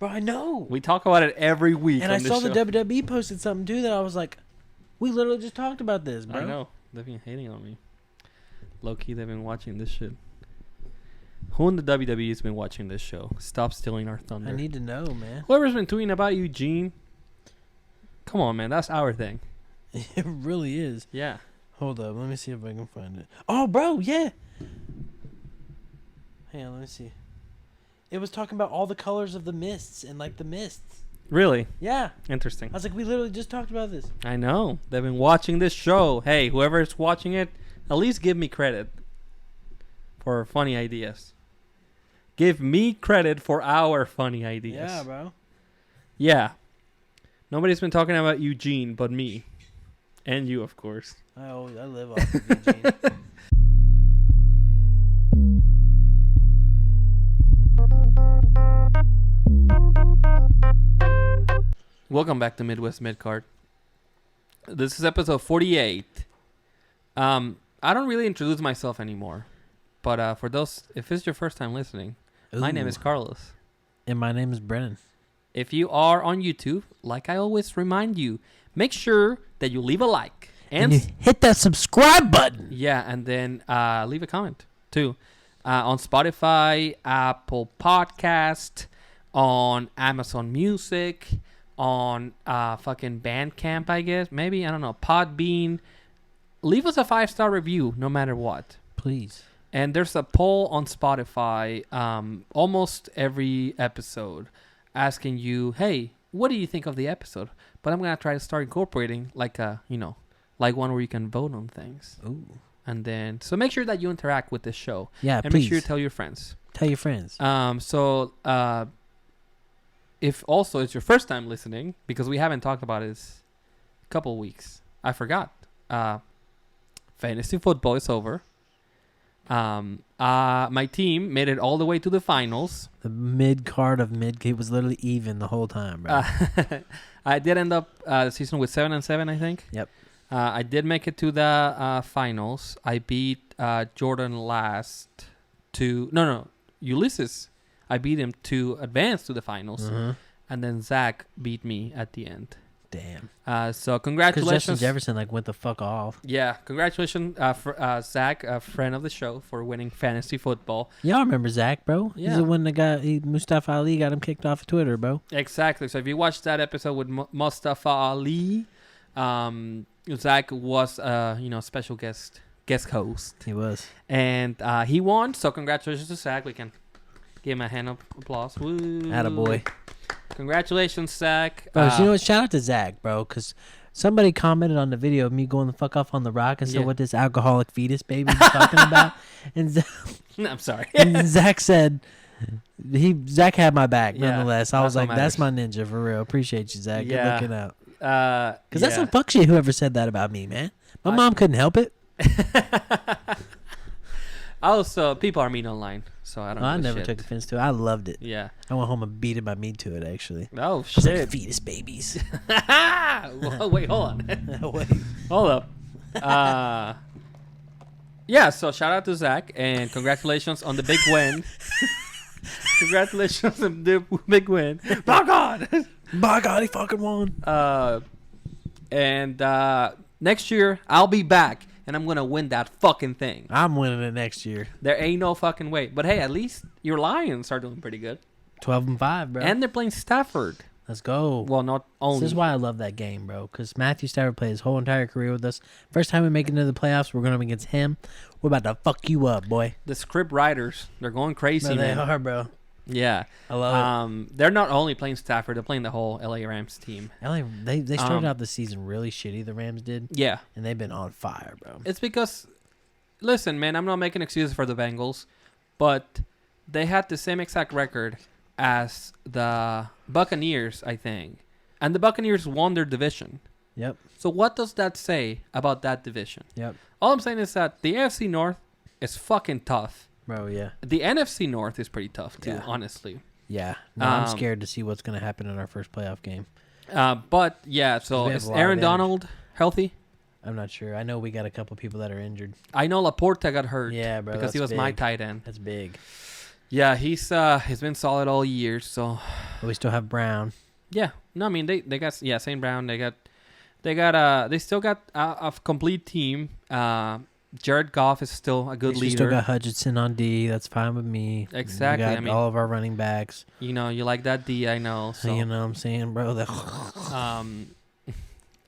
Bro, I know. We talk about it every week. And I saw the WWE posted something too that I was like, we literally just talked about this, bro. I know. They've been hating on me. Low key, they've been watching this shit. Who in the WWE has been watching this show? Stop stealing our thunder. I need to know, man. Whoever's been tweeting about Eugene. Come on, man. That's our thing. It really is. Yeah. Hold up. Let me see if I can find it. Oh, bro. Yeah. Hang on. Let me see. It was talking about all the colors of the mists and like the mists. Really? Yeah. Interesting. I was like, we literally just talked about this. I know. They've been watching this show. Hey, whoever's watching it, at least give me credit for funny ideas. Give me credit for our funny ideas. Yeah, bro. Yeah. Nobody's been talking about Eugene but me. And you, of course. I live off of Eugene. Welcome back to Midwest Midcard. This is episode 48. I don't really introduce myself anymore. But for those, if it's your first time listening, my name is Carlos. And my name is Brennan. If you are on YouTube, like I always remind you, make sure that you leave a like. And you hit that subscribe button. Yeah, and then leave a comment, too. On Spotify, Apple Podcast, on Amazon Music, on fucking Bandcamp, I guess. Maybe, I don't know, Podbean. Leave us a 5-star review, no matter what. Please. And there's a poll on Spotify almost every episode asking you, hey, what do you think of the episode? But I'm going to try to start incorporating like like one where you can vote on things. Ooh. And then, so make sure that you interact with this show. Yeah, and please. make sure you tell your friends. Tell your friends. If also it's your first time listening, because we haven't talked about this a couple weeks. I forgot. Fantasy football is over. My team made it all the way to the finals. The mid-card of it was literally even the whole time, bro. I did end up the season with 7-7, I think. Yep. I did make it to the finals. I beat Jordan last to... No, Ulysses. I beat him to advance to the finals. Mm-hmm. And then Zach beat me at the end. Damn. So congratulations. Because Justin Jefferson went the fuck off. Yeah, congratulations for Zach, a friend of the show, for winning fantasy football. Y'all remember Zach, bro? Yeah. He's the one that Mustafa Ali got him kicked off of Twitter, bro. Exactly. So if you watched that episode with Mustafa Ali, Zach was special guest host. He was. And he won. So congratulations to Zach. We can give him a hand of applause. Woo. Attaboy. Congratulations, Zach. Bro, you know what? Shout out to Zach, bro, because somebody commented on the video of me going the fuck off on the rock and said what this alcoholic fetus baby was talking about. And I'm sorry. And Zach said, Zach had my back, nonetheless. I was like, that's my ninja, for real. Appreciate you, Zach. Good looking out. Because that's some fuck shit, whoever said that about me, man. My mom couldn't help it. Also, people are mean online, so I don't know. I never took offense to it. I loved it. Yeah. I went home and beat it by me to it, actually. Oh, shit. Like fetus babies. Well, wait, hold on. Wait. Hold up. Yeah, so shout out to Zach, and congratulations on the big win. Congratulations on the big win. My God. My God, he fucking won. And next year, I'll be back. And I'm going to win that fucking thing. I'm winning it next year. There ain't no fucking way. But hey, at least your Lions are doing pretty good. 12-5, bro. And they're playing Stafford. Let's go. Well, not only. This is why I love that game, bro. Because Matthew Stafford played his whole entire career with us. First time we make it into the playoffs, we're going up against him. We're about to fuck you up, boy. The script writers, they're going crazy, No, man. they are, bro. Yeah. I love it. They're not only playing Stafford, they're playing the whole LA Rams team. They started out the season really shitty, the Rams did. Yeah. And they've been on fire, bro. It's because, listen, man, I'm not making excuses for the Bengals, but they had the same exact record as the Buccaneers, I think. And the Buccaneers won their division. Yep. So what does that say about that division? Yep. All I'm saying is that the AFC North is fucking tough. Bro, yeah. The NFC North is pretty tough, too, honestly. Yeah. No, I'm scared to see what's going to happen in our first playoff game. But, yeah, so is Aaron Donald healthy? I'm not sure. I know we got a couple people that are injured. I know Laporta got hurt. Yeah, bro. Because he was my tight end. That's big. Yeah, he's been solid all year. So but we still have Brown. Yeah, no, I mean they got St. Brown. They still got a complete team. Jared Goff is still a good leader. You still got Hutchinson on D. That's fine with me. Exactly. We got all of our running backs. You like that D, I know. So. You know what I'm saying, bro?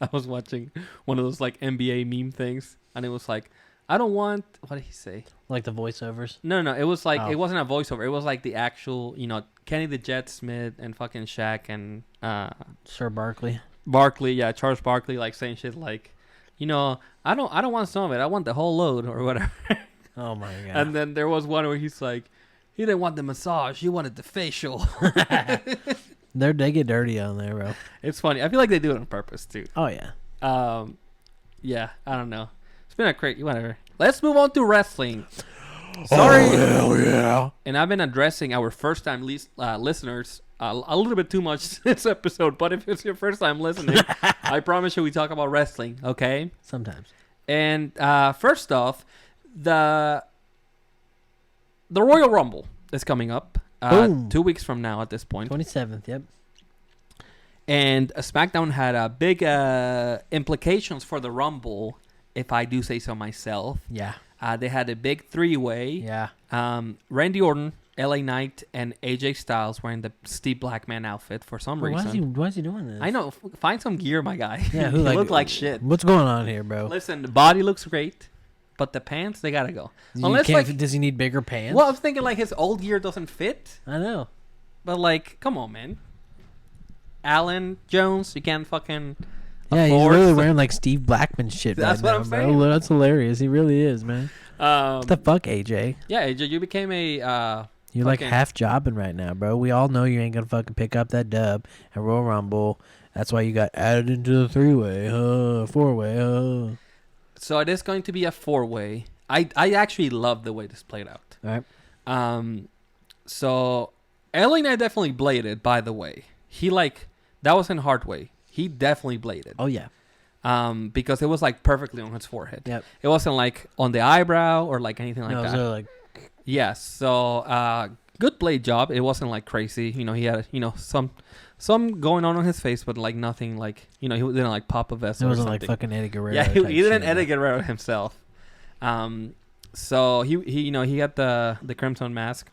I was watching one of those like NBA meme things, and it was like, I don't want. What did he say? Like the voiceovers? No. It was like it wasn't a voiceover. It was like the actual, Kenny the Jet Smith and fucking Shaq and Sir Barkley. Charles Barkley, like saying shit like, I don't want some of it. I want the whole load or whatever. Oh my god! And then there was one where he's like, he didn't want the massage. He wanted the facial. They get dirty on there, bro. It's funny. I feel like they do it on purpose too. Oh yeah. Yeah. I don't know. It's been a crazy whatever. Let's move on to wrestling. Sorry. Oh, hell yeah. And I've been addressing our first-time listeners a little bit too much this episode, but if it's your first time listening, I promise you we talk about wrestling, okay? Sometimes. And first off, the Royal Rumble is coming up 2 weeks from now at this point. 27th, yep. And SmackDown had big implications for the Rumble, if I do say so myself. Yeah. They had a big three-way. Yeah. Randy Orton, LA Knight, and AJ Styles wearing the Steve Blackman outfit for some reason. Why is he doing this? I know. Find some gear, my guy. Yeah, he look like shit. What's going on here, bro? Listen, the body looks great, but the pants, they gotta go. Does he need bigger pants? Well, I was thinking like his old gear doesn't fit. I know. But like, come on, man. Alan Jones, you can't fucking... Yeah, he's really wearing like Steve Blackman shit. That's right what now, I'm saying. Bro. That's hilarious. He really is, man. What the fuck, AJ? Yeah, AJ, you became a... You're like half jobbing right now, bro. We all know you ain't gonna fucking pick up that dub at Royal Rumble. That's why you got added into the three-way, four-way. So it is going to be a four-way. I actually love the way this played out. All right. So LA Knight definitely bladed, by the way. That wasn't hard way. He definitely bladed. Oh, yeah. Because it was like perfectly on his forehead. Yep. It wasn't like on the eyebrow or like anything like that. No, like... Yes. So good blade job. It wasn't like crazy. He had some going on his face, but like nothing like he didn't like pop a vessel. It wasn't or something. like fucking Eddie Guerrero. Yeah, he didn't Eddie Guerrero himself. So he had the Crimson Mask.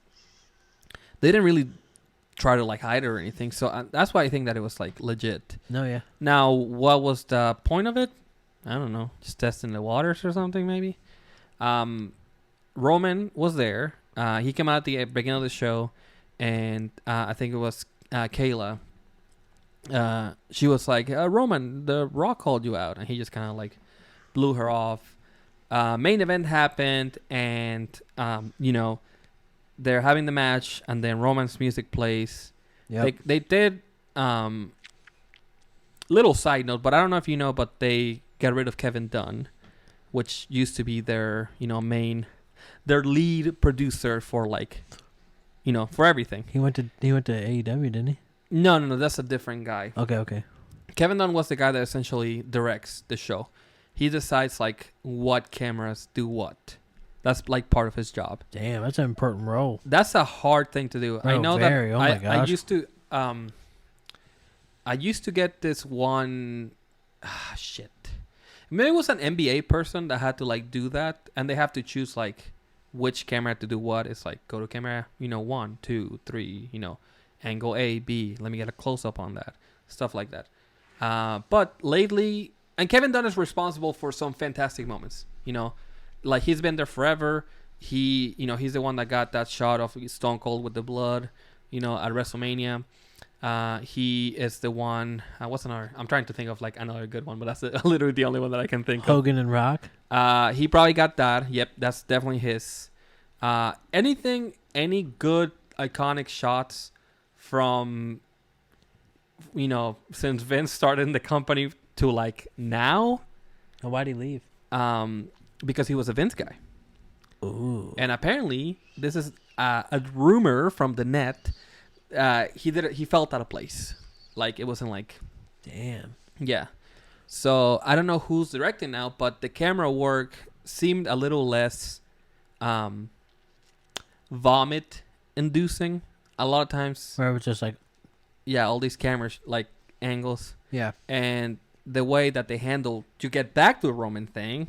They didn't really try to like hide it or anything. So that's why I think that it was like legit. No, yeah. Now, what was the point of it? I don't know. Just testing the waters or something maybe. Roman was there. He came out at the beginning of the show, and I think it was Kayla. She was like, Roman, the Rock called you out, and he just kind of like blew her off. Main event happened, and they're having the match, and then Roman's music plays. Yep. They did little side note, but I don't know if you know, but they got rid of Kevin Dunn, which used to be their their lead producer for like for everything. He went to AEW, didn't he? No, that's a different guy. Okay. Kevin Dunn was the guy that essentially directs the show. He decides like what cameras do what. That's like part of his job. Damn, that's an important role. That's a hard thing to do. Bro, I know very. that. Oh my gosh. I used to get this one. Shit. Maybe it was an NBA person that had to like do that, and they have to choose like which camera to do what. It's like go to camera, 1, 2, 3, angle A, B. Let me get a close up on that. Stuff like that. But lately, and Kevin Dunn is responsible for some fantastic moments. Like he's been there forever. He's the one that got that shot of Stone Cold with the blood, at WrestleMania. He is the one. I'm trying to think of like another good one, but that's literally the only one that I can think of. Hogan and Rock. He probably got that. Yep, that's definitely his. Any good iconic shots from, since Vince started in the company to like now. Why'd he leave? Because he was a Vince guy. Ooh. And apparently, this is a rumor from the net. He felt out of place. Like it wasn't like, damn. Yeah. So I don't know who's directing now, but the camera work seemed a little less vomit inducing a lot of times. Where it was just like, yeah, all these cameras like angles. Yeah. And the way that they handle, to get back to the Roman thing,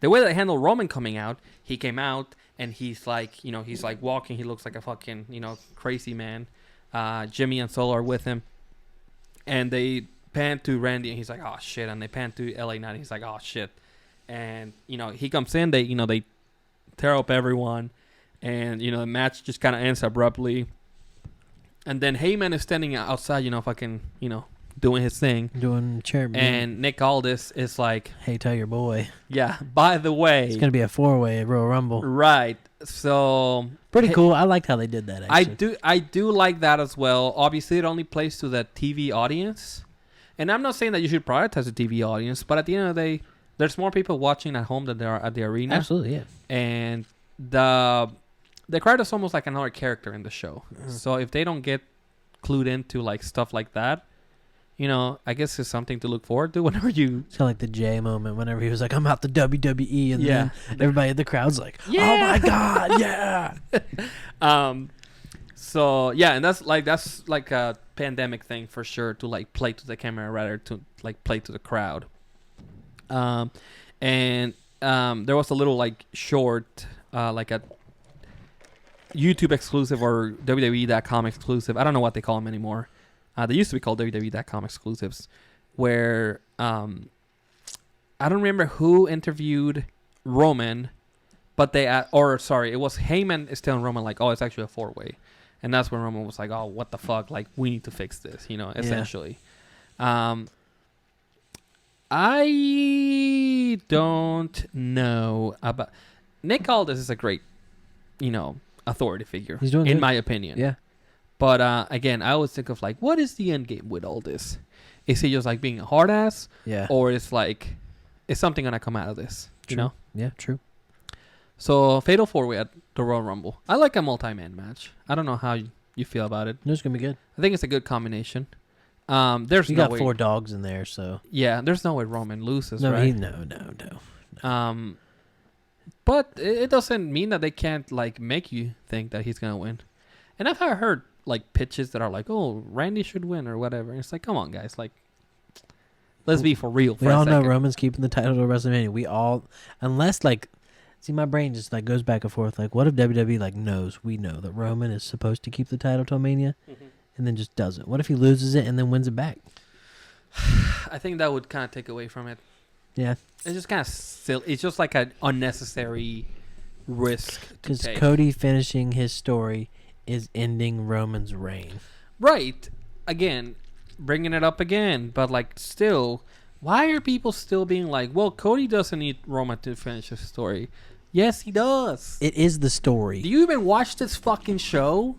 the way that they handle Roman coming out, he came out and he's like, he's like walking. He looks like a fucking, crazy man. Jimmy and Solo are with him. And they pan to Randy and he's like, oh shit. And they pan to LA Knight and he's like, oh shit. And, he comes in, they tear up everyone. And, the match just kind of ends abruptly. And then Heyman is standing outside, fucking, doing his thing. Doing chairman. And Nick Aldis is like, hey, tell your boy. Yeah, by the way. It's going to be a 4-way at Royal Rumble. Right. So. Pretty cool. I liked how they did that, actually. I do like that as well. Obviously, it only plays to the TV audience. And I'm not saying that you should prioritize the TV audience, but at the end of the day, there's more people watching at home than there are at the arena. Absolutely, yeah. And the crowd is almost like another character in the show. So if they don't get clued into like stuff like that, I guess it's something to look forward to whenever you. It's kind of like the Jay moment whenever he was like, I'm out the WWE. And then everybody in the crowd's like, yeah. Oh my God, yeah. So, yeah, and that's like a pandemic thing for sure, to like play to the camera rather to like play to the crowd. And there was a little like short, like a YouTube exclusive or WWE.com exclusive. I don't know what they call them anymore. They used to be called WWE.com exclusives, where I don't remember who interviewed Roman, but it was Heyman is telling Roman like, oh, it's actually a 4-way. And that's when Roman was like, oh, what the fuck? Like, we need to fix this, essentially. Yeah. I don't know about... Nick Aldis is a great, authority figure, he's doing in good. my opinion. Yeah. But again, I always think of like, what is the end game with all this? Is he just like being a hard ass? Yeah. Or is something gonna come out of this? True. Yeah, true. So Fatal 4-Way at the Royal Rumble. I like a multi-man match. I don't know how you feel about it. No, it's gonna be good. I think it's a good combination. There's you no got way, 4 dogs in there, so yeah. There's no way Roman loses, no, right? No. But it doesn't mean that they can't like make you think that he's gonna win. And I've heard like pitches that are like, "Oh, Randy should win" or whatever. And it's like, come on, guys, like, let's be for real. We all know Roman's keeping the title to WrestleMania. We all, unless like, see, my brain just like goes back and forth. Like, what if WWE like knows we know that Roman is supposed to keep the title till Mania, and then just doesn't? What if he loses it and then wins it back? I think that would kind of take away from it. Yeah, it's just kind of silly. It's just like an unnecessary risk to because take. Cody finishing his story is ending Roman's reign. Right. Again, bringing it up again, but like still, why are people still being like, well, Cody doesn't need Roman to finish his story? Yes, he does. It is the story. Do you even watch this fucking show?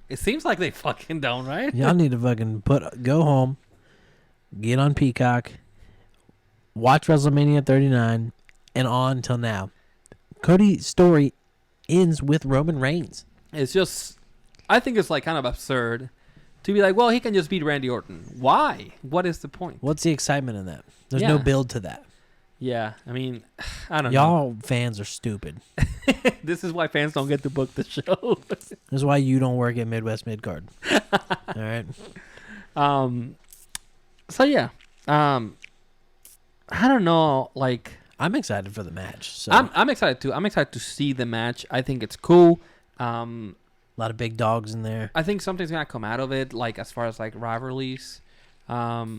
It seems like they fucking don't, right? Y'all need to fucking go home, get on Peacock, watch WrestleMania 39, and on till now. Cody's story ends with Roman Reigns. It's just, I think it's like kind of absurd to be like, well, he can just beat Randy Orton. Why? What is the point? What's the excitement in that? There's no build to that. Yeah, I mean, I don't know. Y'all fans are stupid. This is why fans don't get to book the show. This is why you don't work at Midwest Midcard. All right. So yeah. I don't know. Like, I'm excited for the match. So I'm excited too. I'm excited to see the match. I think it's cool. A lot of big dogs in there. I think something's gonna come out of it. Like as far as like rivalries. LA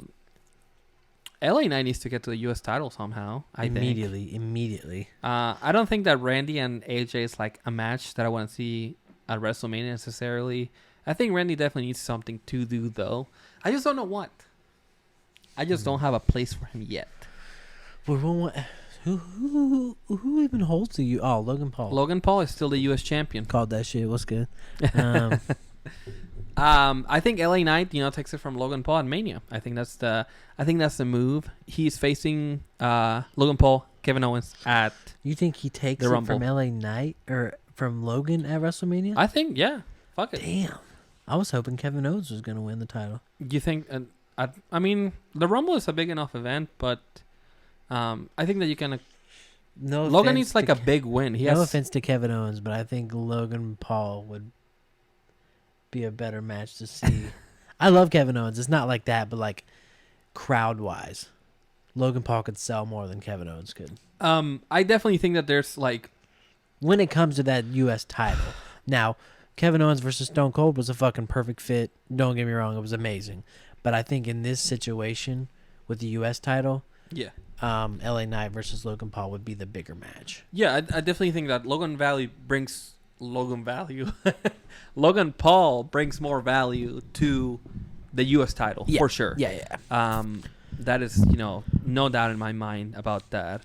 Knight needs to get to the U.S. title somehow. Immediately. I don't think that Randy and AJ is like a match that I want to see at WrestleMania necessarily. I think Randy definitely needs something to do though. I just don't know what. I just don't have a place for him yet. Who even holds the U? Oh, Logan Paul. Logan Paul is still the U.S. champion. Called that shit. What's good? I think LA Knight, takes it from Logan Paul at Mania. I think that's the move. He's facing Logan Paul, Kevin Owens at. You think he takes it from LA Knight or from Logan at WrestleMania? I think, yeah. Fuck it. Damn. I was hoping Kevin Owens was going to win the title. You think? I mean, the Rumble is a big enough event, but I think that you can Logan needs like a big win. No offense to Kevin Owens, but I think Logan Paul would be a better match to see. I love Kevin Owens. It's not like that, but like crowd wise, Logan Paul could sell more than Kevin Owens could. I definitely think that there's like, when it comes to that U.S. title. Now, Kevin Owens versus Stone Cold was a fucking perfect fit. Don't get me wrong, it was amazing. But I think in this situation with the U.S. title, yeah, LA Knight versus Logan Paul would be the bigger match. Yeah, I definitely think that Logan Paul brings more value to the U.S. title, for sure. Yeah. That is, no doubt in my mind about that.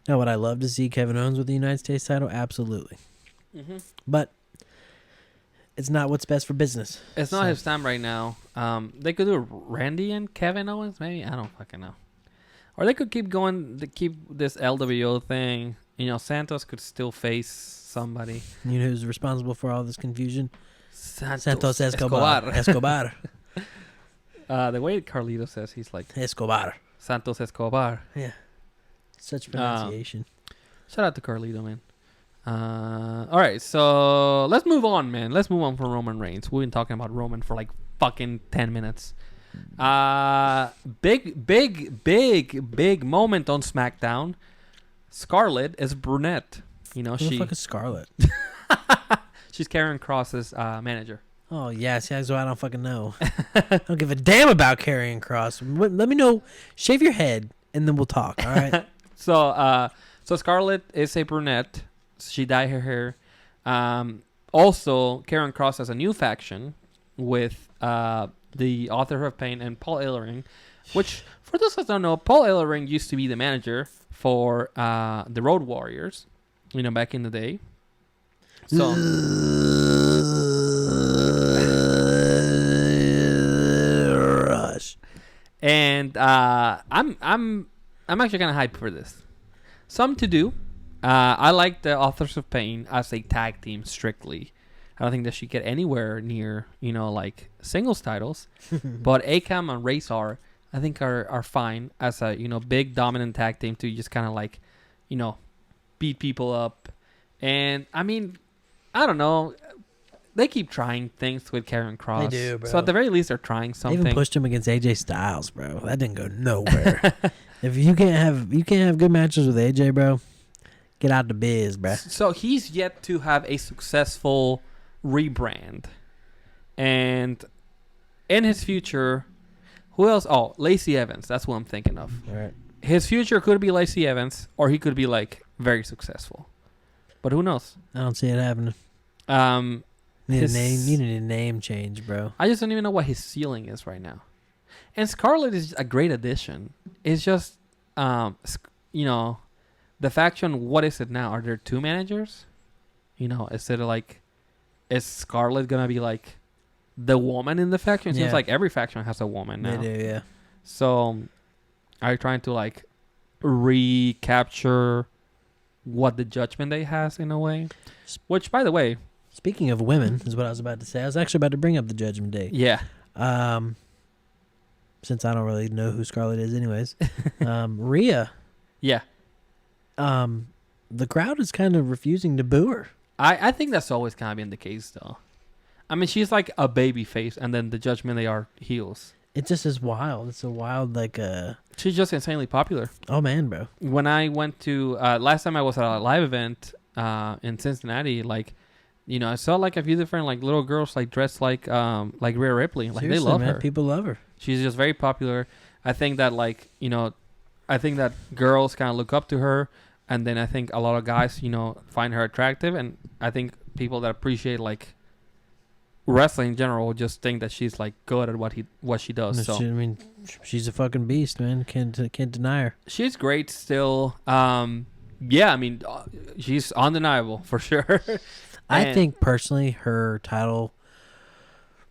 Now, would I love to see Kevin Owens with the United States title? Absolutely. Mm-hmm. But it's not what's best for business. It's not his time right now. They could do Randy and Kevin Owens, maybe? I don't fucking know. Or they could keep going to keep this LWO thing. Santos could still face somebody. You know who's responsible for all this confusion? Santos Escobar. The way Carlito says, he's like... Escobar. Santos Escobar. Yeah. Such pronunciation. Shout out to Carlito, man. All right, so let's move on, man. Let's move on from Roman Reigns. We've been talking about Roman for like fucking 10 minutes. Big moment on SmackDown. Scarlett is brunette. Who the fuck is Scarlett? She's Karrion Kross's manager. Oh, yeah. See, that's why I don't fucking know. I don't give a damn about Karrion Kross. Let me know. Shave your head, and then we'll talk, all right? So Scarlett is a brunette. She dyed her hair. Also, Karrion Kross has a new faction with the Author of Pain and Paul Ellering, which, for those that don't know, Paul Ellering used to be the manager for the Road Warriors, back in the day. So, Rush. And I'm actually kind of hyped for this. Some to do. I like the Authors of Pain as a tag team strictly. I don't think they should get anywhere near, like singles titles. But Akam and Razor, I think are fine as a, big dominant tag team to just kind of like, beat people up. And I mean, I don't know. They keep trying things with Karrion Kross. They do, bro. So at the very least, they're trying something. They even pushed him against AJ Styles, bro. That didn't go nowhere. If you can't have good matches with AJ, bro, get out the biz, bro. So he's yet to have a successful rebrand. And in his future, who else? Oh, Lacey Evans. That's what I'm thinking of. All right. His future could be Lacey Evans, or he could be like very successful. But who knows? I don't see it happening. Need a name change, bro. I just don't even know what his ceiling is right now. And Scarlett is a great addition. It's just, the faction. What is it now? Are there two managers? Is Scarlett gonna be like the woman in the faction? It seems like every faction has a woman now. They do, yeah. So, are you trying to like recapture what the Judgment Day has in a way? Which, by the way, speaking of women, is what I was about to say. I was actually about to bring up the Judgment Day. Yeah. Since I don't really know who Scarlett is, anyways. Rhea. Yeah. The crowd is kind of refusing to boo her. I think that's always kind of been the case, though. I mean, she's like a baby face, and then the Judgment Day are heels. It just is wild. It's a wild, She's just insanely popular. Oh, man, bro. When I went to... last time I was at a live event in Cincinnati, I saw like a few different like little girls like dressed like Rhea Ripley. Like, seriously, they love man, her. People love her. She's just very popular. I think that I think that girls kind of look up to her, and then I think a lot of guys find her attractive, and I think people that appreciate like wrestling in general just think that she's like good at what she does. So she's a fucking beast, man. Can't deny her. She's great still. She's undeniable for sure. I think personally her title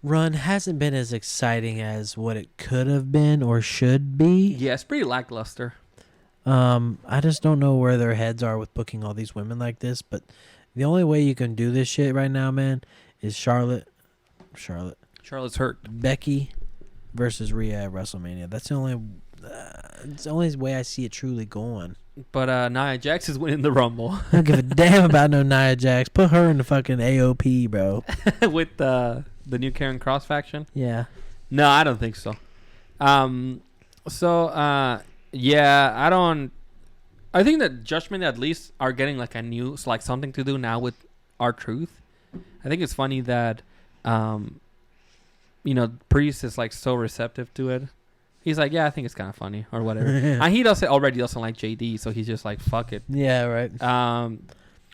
run hasn't been as exciting as what it could have been or should be. Yeah, it's pretty lackluster. I just don't know where their heads are with booking all these women like this, but the only way you can do this shit right now, man, is Charlotte's hurt. Becky versus Rhea at WrestleMania. That's the only way I see it truly going. But Nia Jax is winning the Rumble. I don't give a damn about no Nia Jax. Put her in the fucking AOP, bro. With the new Karen Cross faction? Yeah. No, I don't think so. Yeah, I think that Judgment at least are getting like a new, like something to do now with R-Truth. I think it's funny that, Priest is like so receptive to it. He's like, yeah, I think it's kind of funny or whatever. And he already doesn't like JD, so he's just like, fuck it. Yeah, right.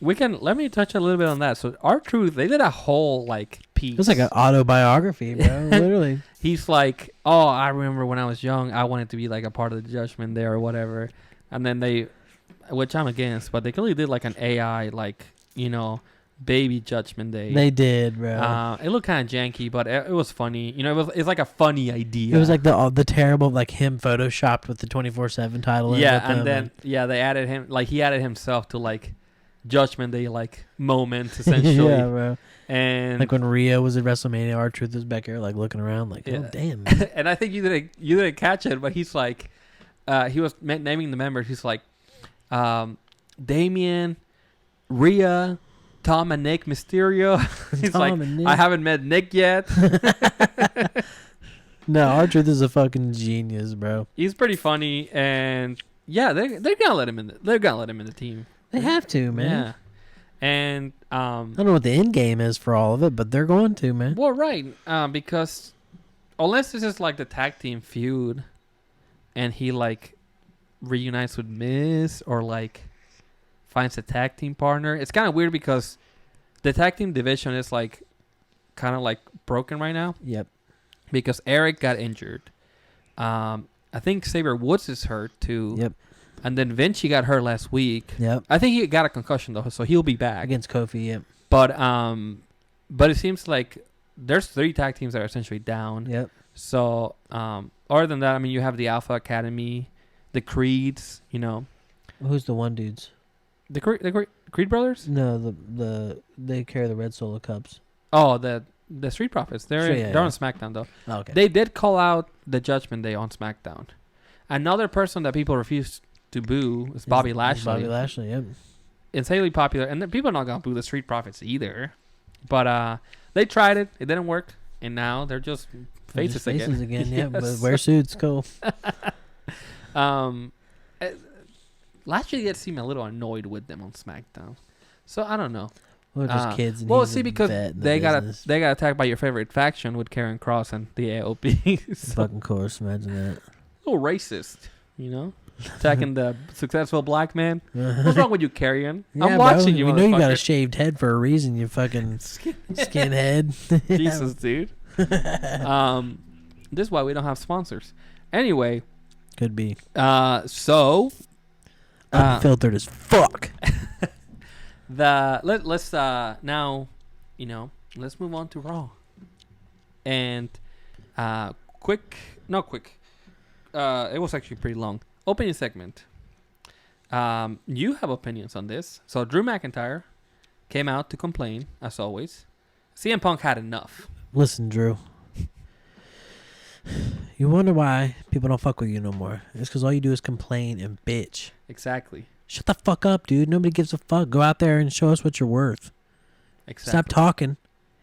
Let me touch a little bit on that. So R-Truth, they did a whole like piece. It was like an autobiography, bro. Literally. He's like, oh, I remember when I was young, I wanted to be like a part of the Judgment there or whatever. And then which I'm against, but they clearly did like an AI, like, baby Judgment Day. They did, bro. It looked kind of janky, but it was funny. It's like a funny idea. It was like the terrible, like him photoshopped with the 24/7 title. Yeah, and then they added him, like he added himself to like Judgment Day like moment essentially. Yeah, bro. And like when Rhea was at WrestleMania, R-Truth is back here like looking around like, oh damn. Man. And I think you didn't catch it, but he's like, he was naming the members. He's like, Damian, Rhea, Tom and Nick Mysterio. He's like, I haven't met Nick yet. No, R-Truth is a fucking genius, bro. He's pretty funny, and yeah, they're gonna let him in. They're gonna let him in the team. They have to, man. Yeah, and I don't know what the end game is for all of it, but they're going to, man. Well, right, because unless this is like the tag team feud, and he like reunites with Miz or like finds a tag team partner. It's kind of weird because the tag team division is like kind of like broken right now. Yep. Because Eric got injured. I think Xavier Woods is hurt too. Yep. And then Vinci got hurt last week. Yep. I think he got a concussion though, so he'll be back against Kofi. Yep. But it seems like there's 3 tag teams that are essentially down. Yep. So other than that, I mean, you have the Alpha Academy, the Creeds. Who's the one dudes? The Creed brothers? No, they carry the red solo cups. Oh, the Street Profits. They're on SmackDown though. Oh, okay. They did call out the Judgment Day on SmackDown. Another person that people refuse to boo is Bobby Lashley. Bobby Lashley, yep. Insanely popular, and people are not gonna boo the Street Profits either. But they tried it; it didn't work, and now they're just faces again. Yeah, but wear suits, cool. Lashley gets seem a little annoyed with them on SmackDown, so I don't know. We're just kids. And because they got attacked by your favorite faction with Karen Cross and the AOP. So, fucking course, imagine that. A little racist, attacking the successful black man. What's wrong with you, Carrion? Yeah, I'm watching you. We know you got a shaved head for a reason. You fucking skinhead. Jesus, dude. This is why we don't have sponsors. Anyway, could be. Unfiltered as fuck. Let's now, let's move on to Raw. And it was actually pretty long. Opening segment. You have opinions on this. So Drew McIntyre came out to complain, as always. CM Punk had enough. Listen, Drew. You wonder why people don't fuck with you no more. It's because all you do is complain and bitch. Exactly. Shut the fuck up, dude. Nobody gives a fuck. Go out there and show us what you're worth. Exactly. Stop talking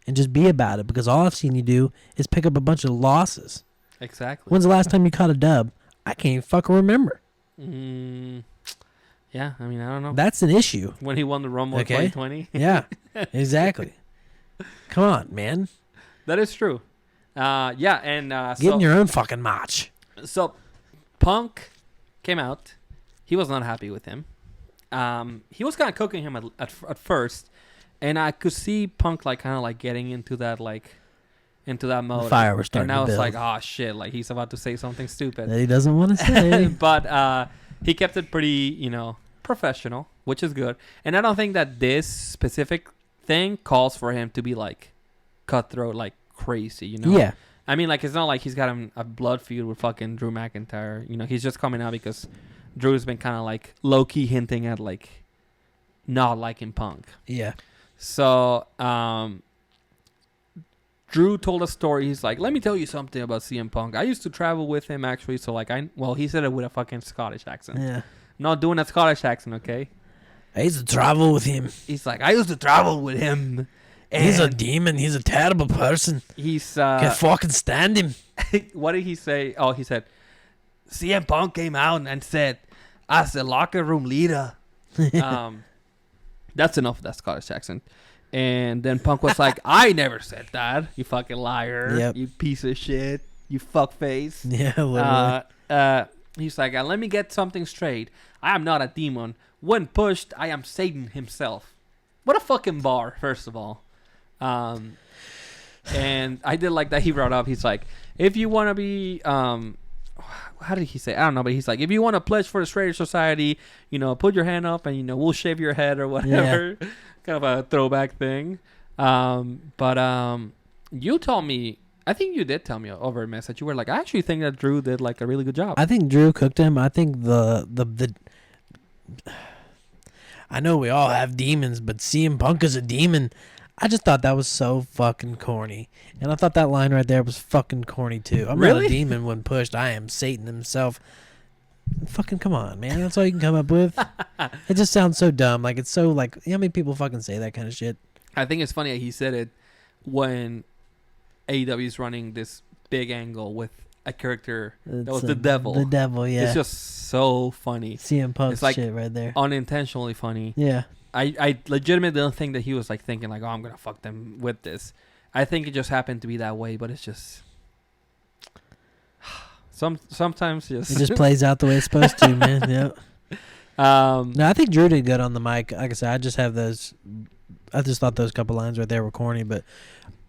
and just be about it, because all I've seen you do is pick up a bunch of losses. Exactly. When's the last time you caught a dub? I can't even fucking remember. Yeah, I mean, I don't know. That's an issue. When he won the Rumble in 2020? Yeah, exactly. Come on, man. That is true. Yeah, and get in your own fucking match. So, Punk came out. He was not happy with him. He was kind of cooking him at first, and I could see Punk kind of getting into that mode. The fire was starting to build. And I was like, oh shit, he's about to say something stupid that he doesn't want to say. But he kept it pretty, professional, which is good. And I don't think that this specific thing calls for him to be cutthroat crazy, Yeah. I mean, it's not like he's got a blood feud with fucking Drew McIntyre. He's just coming out because Drew's been kind of low-key hinting at not liking Punk. Yeah. So Drew told a story. He's like, let me tell you something about CM Punk. I used to travel with him actually. So he said it with a fucking Scottish accent. Yeah. not doing a Scottish accent, okay? I used to travel with him. He's like, I used to travel with him. And he's a demon. He's a terrible person. He's can't fucking stand him. What did he say? Oh, he said, CM Punk came out and said, as the locker room leader. That's enough of that Scottish accent. And then Punk was like, I never said that. You fucking liar. Yep. You piece of shit. You fuckface. Yeah, literally. He's like, let me get something straight. I am not a demon. When pushed, I am Satan himself. What a fucking bar, first of all. And I did like that he brought up. He's like, if you want to be, how did he say? I don't know, but he's like, if you want to pledge for the Straight Society, put your hand up and, we'll shave your head or whatever. Yeah. Kind of a throwback thing. But you told me, I think you did tell me over a message. You were like, I actually think that Drew did like a really good job. I think Drew cooked him. I think the I know we all have demons, but CM Punk is a demon. I just thought that was so fucking corny. And I thought that line right there was fucking corny too. I'm really? Not a demon when pushed. I am Satan himself. Fucking come on, man. That's all you can come up with. It just sounds so dumb. Like, it's so like, how many people fucking say that kind of shit? I think it's funny that he said it when AEW is running this big angle with a character that was the devil. The devil, yeah. It's just so funny. CM Punk it's like shit right there. Unintentionally funny. Yeah. I legitimately don't think that he was like thinking like, oh, I'm gonna fuck them with this. I think it just happened to be that way, but it's just sometimes just it just plays out the way it's supposed to, man. Yep. No, I think Drew did good on the mic. Like I said, I just thought those couple lines right there were corny, but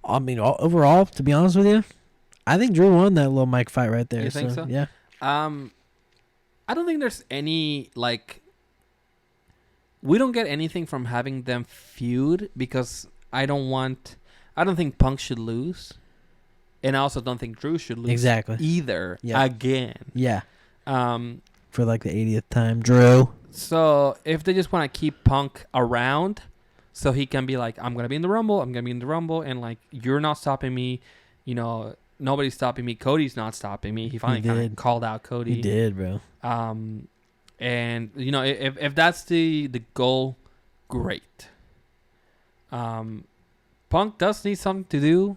I mean, overall, to be honest with you, I think Drew won that little mic fight right there. You think so? Yeah. I don't think there's any like. We don't get anything from having them feud because I don't think Punk should lose. And I also don't think Drew should lose either again. Yeah. For like the 80th time, Drew. So if they just want to keep Punk around so he can be like, I'm going to be in the Rumble, and like, you're not stopping me, nobody's stopping me, Cody's not stopping me. He finally kind of called out Cody. He did, bro. And if that's the goal, great. Punk does need something to do.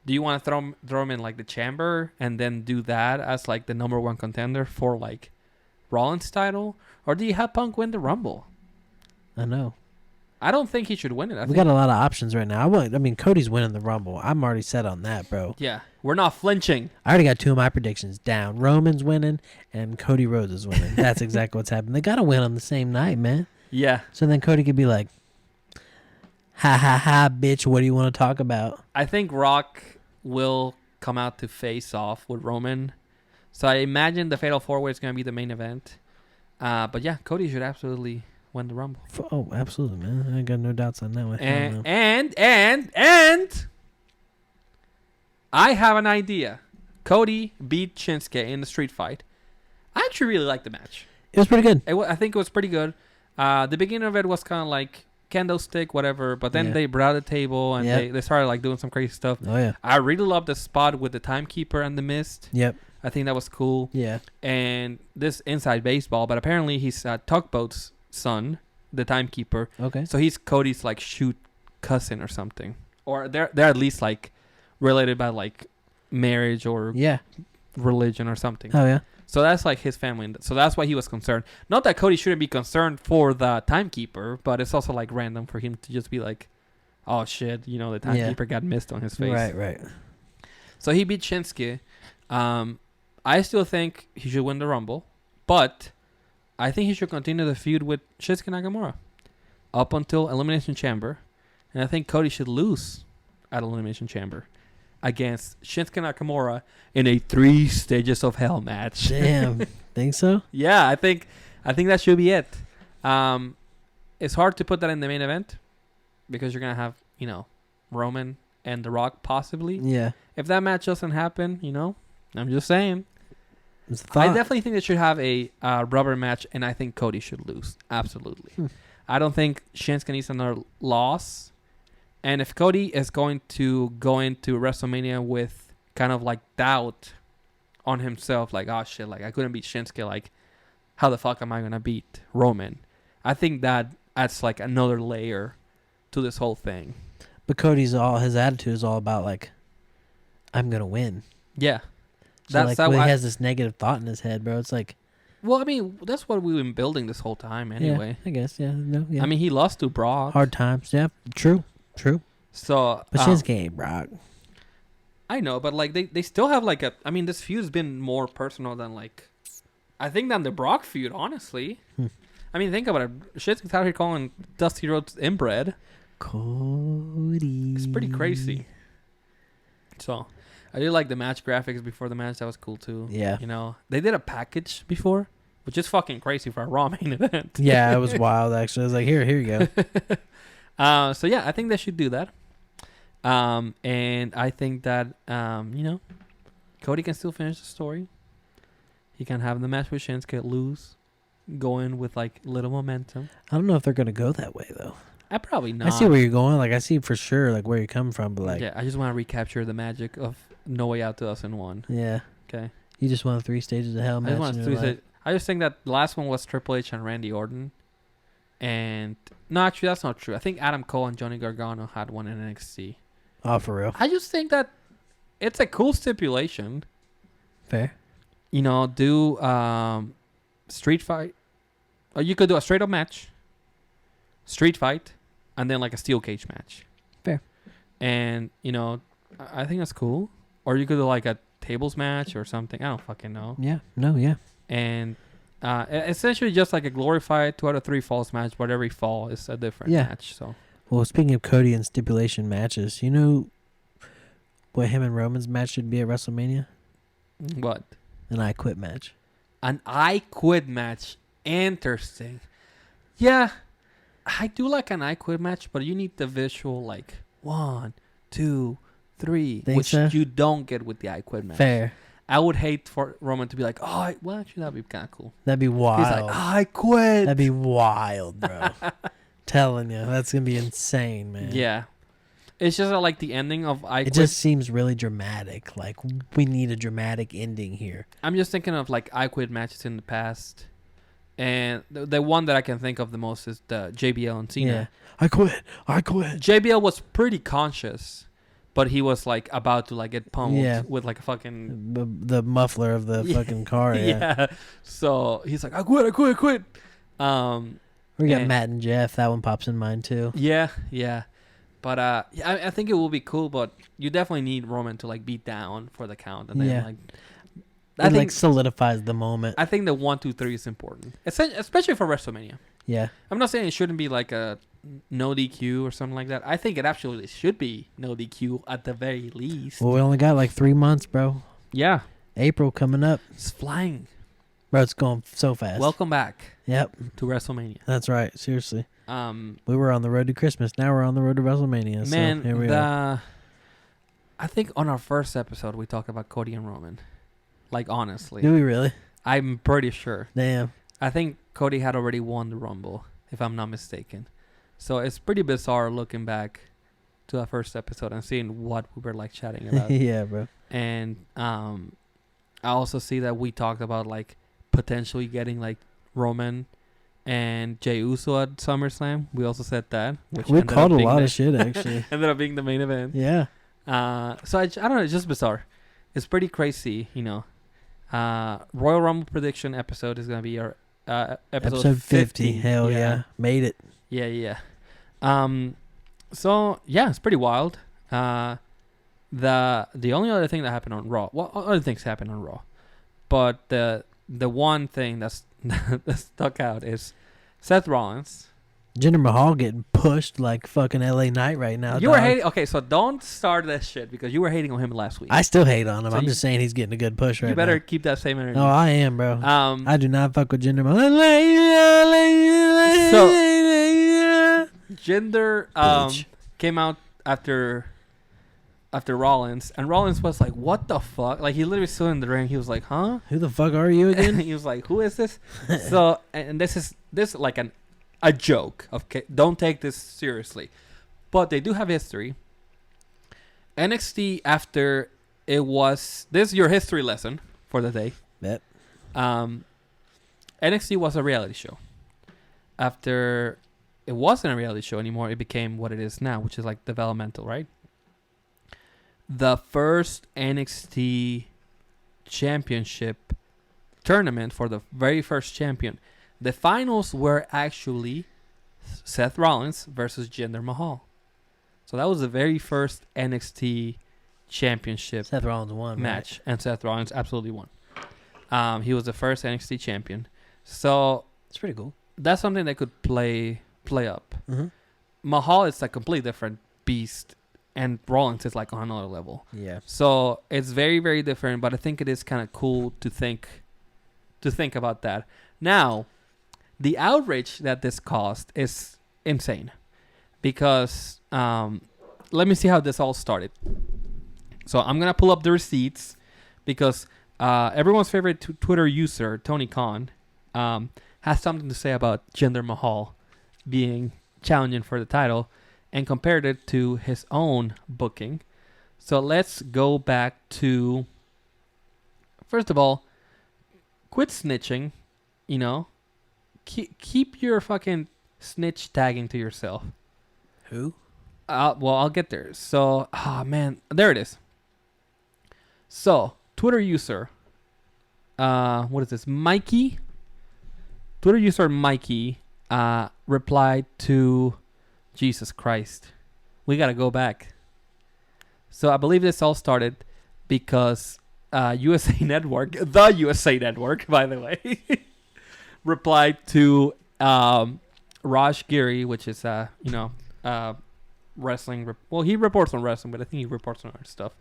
Do you want to throw him in like the chamber and then do that as like the number one contender for like Rollins title, or do you have Punk win the Rumble? I know. I don't think he should win it. We got a lot of options right now. I mean, Cody's winning the Rumble. I'm already set on that, bro. Yeah, we're not flinching. I already got two of my predictions down. Roman's winning and Cody Rhodes is winning. That's exactly what's happening. They got to win on the same night, man. Yeah. So then Cody could be like, ha, ha, ha, bitch, what do you want to talk about? I think Rock will come out to face off with Roman. So I imagine the Fatal 4-Way is going to be the main event. But yeah, Cody should absolutely win the Rumble. Oh, absolutely, man. I ain't got no doubts on that one. And I have an idea. Cody beat Shinsuke in the street fight. I actually really liked the match. It was pretty good. I think it was pretty good. The beginning of it was kind of like candlestick, whatever, but then they brought the table and they started like doing some crazy stuff. Oh, yeah. I really loved the spot with the timekeeper and the mist. Yep. I think that was cool. Yeah. And this inside baseball, but apparently he's Tugboat's son, the timekeeper. Okay. So he's Cody's like shoot cousin or something, or they're at least like related by like marriage or religion or something. Oh yeah. So that's like his family. So that's why he was concerned. Not that Cody shouldn't be concerned for the timekeeper, but it's also like random for him to just be like, oh shit, the timekeeper got missed on his face. Right. So he beat Shinsuke. I still think he should win the Rumble, but I think he should continue the feud with Shinsuke Nakamura up until Elimination Chamber. And I think Cody should lose at Elimination Chamber against Shinsuke Nakamura in a 3 stages of hell match. Damn. Think so? Yeah, I think that should be it. It's hard to put that in the main event because you're going to have, Roman and The Rock possibly. Yeah. If that match doesn't happen, I'm just saying. I definitely think they should have a rubber match, and I think Cody should lose. Absolutely. I don't think Shinsuke needs another loss. And if Cody is going to go into WrestleMania with kind of like doubt on himself, like, oh shit, like I couldn't beat Shinsuke, like how the fuck am I gonna beat Roman? I think that adds like another layer to this whole thing. But his attitude is all about like, I'm gonna win. Yeah, so that's he has this negative thought in his head, bro. It's like, well, I mean, that's what we've been building this whole time, anyway. Yeah, I guess, yeah, no, yeah. I mean, he lost to Brock. Hard times, yeah, true. So, but his game, Brock. I know, but like they still have like a. I mean, this feud's been more personal than like, I think than the Brock feud, honestly. I mean, think about it. Shit's out here calling Dusty Rhodes inbred. Cody. It's pretty crazy. So, I did like the match graphics before the match. That was cool too. Yeah. You know, they did a package before, which is fucking crazy for a Raw main event. Yeah, it was wild, actually. I was like, here you go. So, yeah, I think they should do that. And I think that, you know, Cody can still finish the story. He can have the match with Shinsuke lose, go in with, like, little momentum. I don't know if they're going to go that way, though. I probably not. I see where you're going. Like, I see for sure, like, where you're coming from. But, like, yeah, I just want to recapture the magic of No Way Out 2001. Yeah. Okay. You just want 3 stages of hell match. I just think that the last one was Triple H and Randy Orton. And, no, actually, that's not true. I think Adam Cole and Johnny Gargano had one in NXT. Oh, for real? I just think that it's a cool stipulation. Fair. You know, do street fight. Or you could do a straight up match, street fight, and then like a steel cage match. Fair. And, you know, I think that's cool. Or you could do like a tables match or something. I don't fucking know. Yeah. No, yeah. And essentially just like a glorified 2 out of 3 falls match, but every fall is a different match. So. Well, speaking of Cody and stipulation matches, you know what him and Roman's match should be at WrestleMania? What? An I Quit match. An I Quit match. Interesting. Yeah, I do like an I Quit match, but you need the visual like 1, 2, 3, which so? You don't get with the I Quit match. Fair. I would hate for Roman to be like, oh, well, actually, that'd be kind of cool. That'd be wild. He's like, I quit. That'd be wild, bro. Telling you, that's gonna be insane, man. Yeah, it's just like the ending of I Quit. It just seems really dramatic. Like we need a dramatic ending here. I'm just thinking of like I Quit matches in the past, and the one that I can think of the most is the JBL and Cena. Yeah, I quit. JBL was pretty conscious, but he was like about to like get pummeled with like a fucking the muffler of the fucking car. Yeah. So he's like, I quit. We got Matt and Jeff. That one pops in mind too. Yeah. But I think it will be cool. But you definitely need Roman to like beat down for the count, and then like I think solidifies the moment. I think the 1, 2, 3 is important, especially for WrestleMania. Yeah, I'm not saying it shouldn't be like a no DQ or something like that. I think it absolutely should be no DQ at the very least. Well, we only got like 3 months, bro. Yeah, April coming up. It's flying. Bro, it's going so fast. Welcome back. Yep. To WrestleMania. That's right. Seriously. We were on the road to Christmas. Now we're on the road to WrestleMania. Man, so here we are. I think on our first episode we talked about Cody and Roman. Like, honestly. Did we really? I'm pretty sure. Damn. I think Cody had already won the Rumble, if I'm not mistaken. So it's pretty bizarre looking back to our first episode and seeing what we were like chatting about. Yeah, bro. And I also see that we talked about like potentially getting like Roman and Jey Uso at SummerSlam. We also said that. Which we called a lot of shit, actually. Ended up being the main event. Yeah. So I don't know. It's just bizarre. It's pretty crazy, you know. Royal Rumble prediction episode is going to be our episode 50. Hell yeah. Made it. Yeah. So, yeah, it's pretty wild. The only other thing that happened on Raw. Well, other things happened on Raw. But the one thing that stuck out is Seth Rollins. Jinder Mahal getting pushed like fucking LA Knight right now. You were hating. Okay, so don't start that shit because you were hating on him last week. I still hate on him. So I'm just saying he's getting a good push right now. You better keep that same energy. No, I am, bro. I do not fuck with Jinder Mahal. So Jinder came out after Rollins, and Rollins was like, "What the fuck?" Like he literally stood in the ring. He was like, "Huh? Who the fuck are you again?" He was like, "Who is this?" So, and this is like a joke. Okay, don't take this seriously, but they do have history. NXT after it was this is your history lesson for the day. Yep. NXT was a reality show. After it wasn't a reality show anymore, it became what it is now, which is like developmental, right? The first NXT championship tournament for the very first champion, the finals were actually Seth Rollins versus Jinder Mahal. So that was the very first NXT championship Seth Rollins won match, right? And Seth Rollins absolutely won. He was the first NXT champion. So it's pretty cool. That's something that could play up. Mm-hmm. Mahal is a completely different beast, and Rollins is like on another level. Yeah. So it's very, very different, but I think it is kind of cool to think about that. Now, the outrage that this caused is insane, because let me see how this all started. So I'm gonna pull up the receipts, because everyone's favorite Twitter user, Tony Khan, has something to say about Jinder Mahal being challenging for the title, and compared it to his own booking. So let's go back to, first of all, quit snitching. You know, keep your fucking snitch tagging to yourself. Who? Well, I'll get there. So, man, there it is. So, Twitter user, what is this? Mikey. Twitter user Mikey replied to, Jesus Christ, we gotta go back. So I believe this all started because USA Network, the USA Network, by the way, replied to Raj Giri, which is wrestling. Well, he reports on wrestling, but I think he reports on other stuff.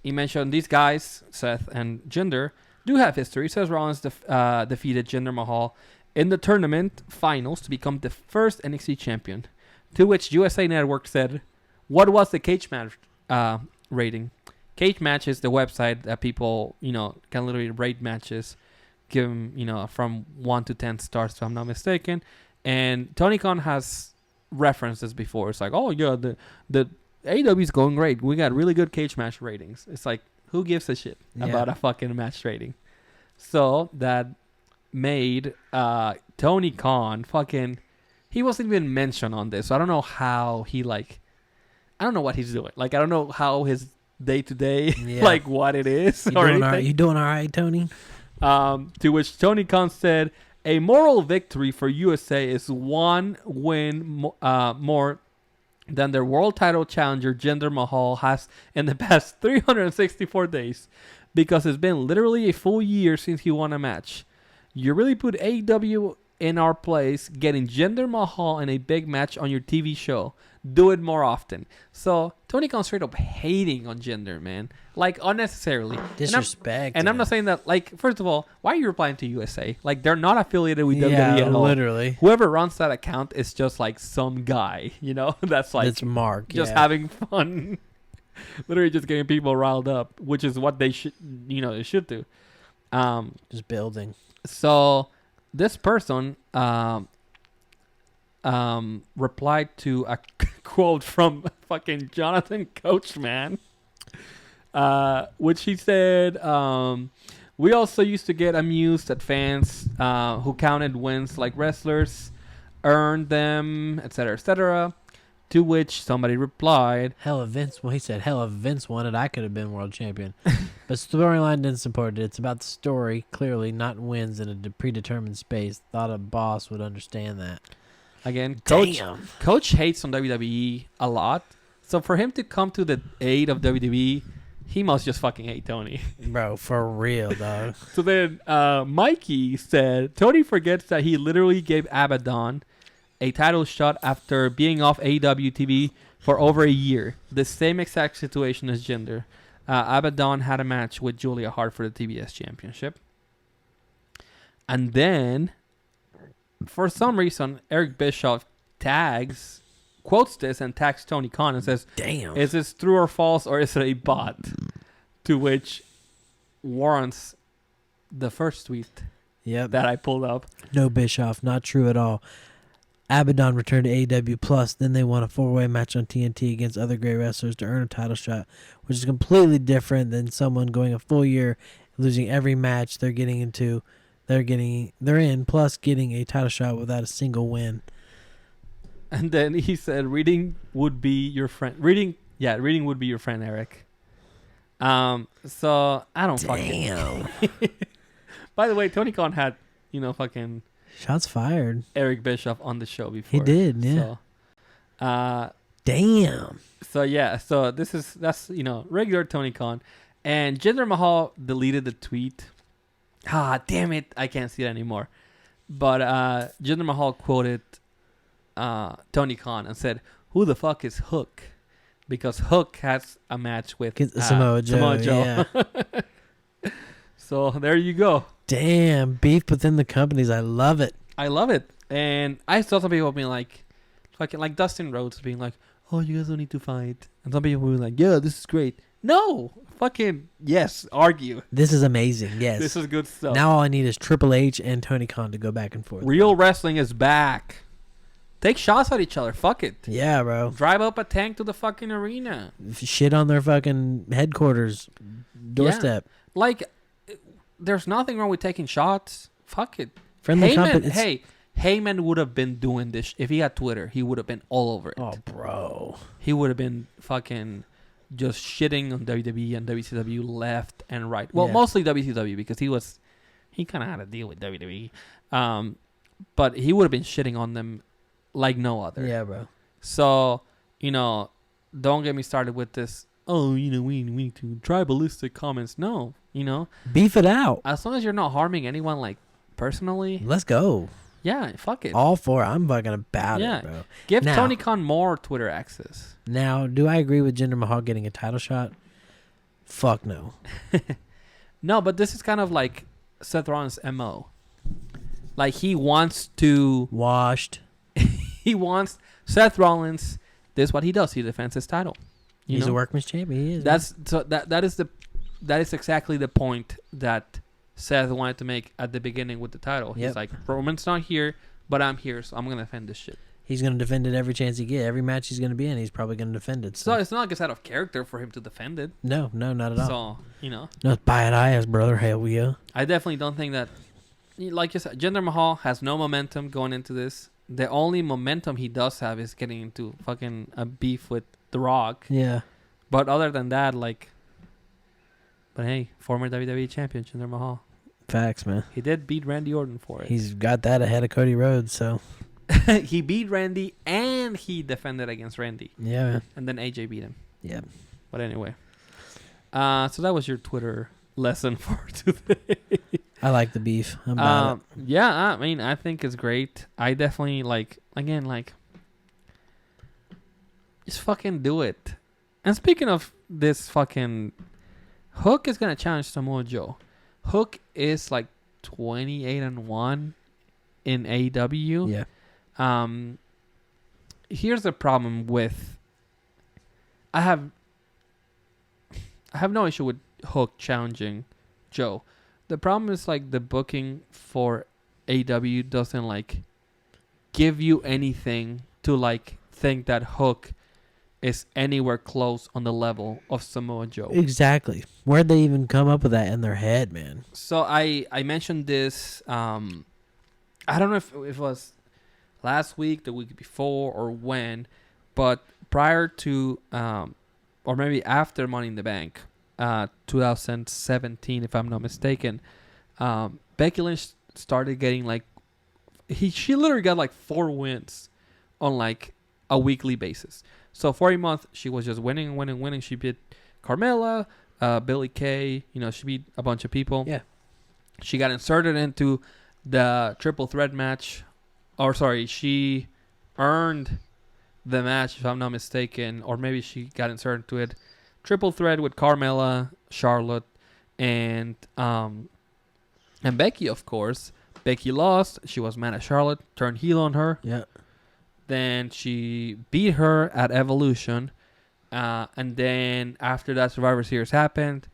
He mentioned these guys, Seth and Jinder, do have history. Seth Rollins defeated Jinder Mahal in the tournament finals to become the first NXT champion. To which USA Network said, "What was the cage match rating?" Cage Match is the website that people, can literally rate matches, give them, from 1 to 10 stars, if I'm not mistaken. And Tony Khan has referenced this before. It's like, oh yeah, the AEW is going great. We got really good cage match ratings. It's like, who gives a shit about a fucking match rating? So that made Tony Khan he wasn't even mentioned on this. So I don't know how I don't know what he's doing. Like, I don't know how his day to day, what it is. You doing all right, Tony? To which Tony Khan said, a moral victory for USA is one win more than their world title challenger Jinder Mahal has in the past 364 days, because it's been literally a full year since he won a match. You really put AEW in our place, getting Jinder Mahal in a big match on your TV show. Do it more often. So Tony Khan straight up hating on Jinder, man, like unnecessarily. Disrespect. And I'm not saying that, like, first of all, why are you replying to USA? Like, they're not affiliated with WWE at all. Literally. Whoever runs that account is just like some guy, that's like, it's Mark, just having fun, literally just getting people riled up, which is what they should, they should do. Just building. So this person replied to a quote from fucking Jonathan Coachman, which he said, we also used to get amused at fans who counted wins like wrestlers earned them, etc., etc. To which somebody replied, hell if Vince won it, I could have been world champion. But storyline didn't support it. It's about the story, clearly, not wins in a predetermined space. Thought a boss would understand that. Again, Coach hates on WWE a lot. So for him to come to the aid of WWE, he must just fucking hate Tony. Bro, for real, dog. So then Mikey said, Tony forgets that he literally gave Abaddon a title shot after being off AEW TV for over a year. The same exact situation as Jinder. Abaddon had a match with Julia Hart for the TBS Championship. And then, for some reason, Eric Bischoff quotes this and tags Tony Khan and says, damn, is this true or false, or is it a bot? To which warrants the first tweet that I pulled up. No, Bischoff, not true at all. Abaddon returned to AEW Plus, then they won a 4-way match on TNT against other great wrestlers to earn a title shot, which is completely different than someone going a full year losing every match they're getting into. They're in, plus getting a title shot without a single win. And then he said, "Reading would be your friend. Reading would be your friend, Eric." So I don't fucking. By the way, Tony Khan had, fucking shots fired. Eric Bischoff on the show before. He did, yeah. So, damn. So yeah, so that's regular Tony Khan, and Jinder Mahal deleted the tweet. Damn it, I can't see it anymore. But Jinder Mahal quoted Tony Khan and said, "Who the fuck is Hook?" Because Hook has a match with Samoa Joe. Yeah. So there you go. Damn, beef within the companies. I love it. I love it. And I saw some people being like Dustin Rhodes being like, "Oh, you guys don't need to fight." And some people were like, "Yeah, this is great." No, fucking yes, argue. This is amazing. Yes, this is good stuff. Now all I need is Triple H and Tony Khan to go back and forth. Real wrestling is back. Take shots at each other. Fuck it. Yeah, bro. Drive up a tank to the fucking arena. Shit on their fucking headquarters doorstep. Yeah. Like, there's nothing wrong with taking shots. Fuck it. Friendly Heyman would have been doing this. If he had Twitter, he would have been all over it. Oh, bro. He would have been fucking just shitting on WWE and WCW left and right. Well, mostly WCW because he kind of had to deal with WWE. But he would have been shitting on them like no other. Yeah, bro. So, don't get me started with this. Oh, we need to tribalistic comments. No, beef it out. As long as you're not harming anyone, like, personally. Let's go. Yeah, fuck it. All for it. I'm fucking about it, bro. Give Tony Khan more Twitter access. Now, do I agree with Jinder Mahal getting a title shot? Fuck no. No, but this is kind of like Seth Rollins' MO. Like, he wants to... Washed. He wants... Seth Rollins, this is what he does. He defends his title. He's a workman's champion. He is. That is exactly the point that Seth wanted to make at the beginning with the title. He's like, Roman's not here, but I'm here, so I'm going to defend this shit. He's going to defend it every chance he gets. Every match he's going to be in, he's probably going to defend it. So it's not like it's out of character for him to defend it. No, not at all. So, No, buy it, ass, brother. Hell yeah. I definitely don't think that, like you said, Jinder Mahal has no momentum going into this. The only momentum he does have is getting into fucking a beef with The Rock. Yeah. But other than that, but hey, former WWE champion Jinder Mahal. Facts, man. He did beat Randy Orton for it. He's got that ahead of Cody Rhodes, so. He beat Randy and he defended against Randy. Yeah, man. And then AJ beat him. Yeah. But anyway. So that was your Twitter lesson for today. I like the beef. I'm about it. Yeah, I mean, I think it's great. I definitely just fucking do it. And speaking of this fucking... Hook is going to challenge Samoa Joe. Hook is 28-1 in AEW. Yeah. Here's the problem with... I have no issue with Hook challenging Joe. The problem is the booking for AEW doesn't give you anything to think that Hook is anywhere close on the level of Samoa Joe. Exactly. Where'd they even come up with that in their head, man? So I mentioned this. I don't know if it was last week, the week before, or when, but prior to or maybe after Money in the Bank, 2017, if I'm not mistaken, Becky Lynch started getting she literally got 4 wins on a weekly basis. So for a month, she was just winning. She beat Carmella, Billie Kay. She beat a bunch of people. Yeah. She got inserted into the triple threat match. Or sorry, she earned the match, if I'm not mistaken. Or maybe she got inserted into it. Triple threat with Carmella, Charlotte, and Becky, of course. Becky lost. She was mad at Charlotte. Turned heel on her. Yeah. Then she beat her at Evolution. And then after that Survivor Series happened,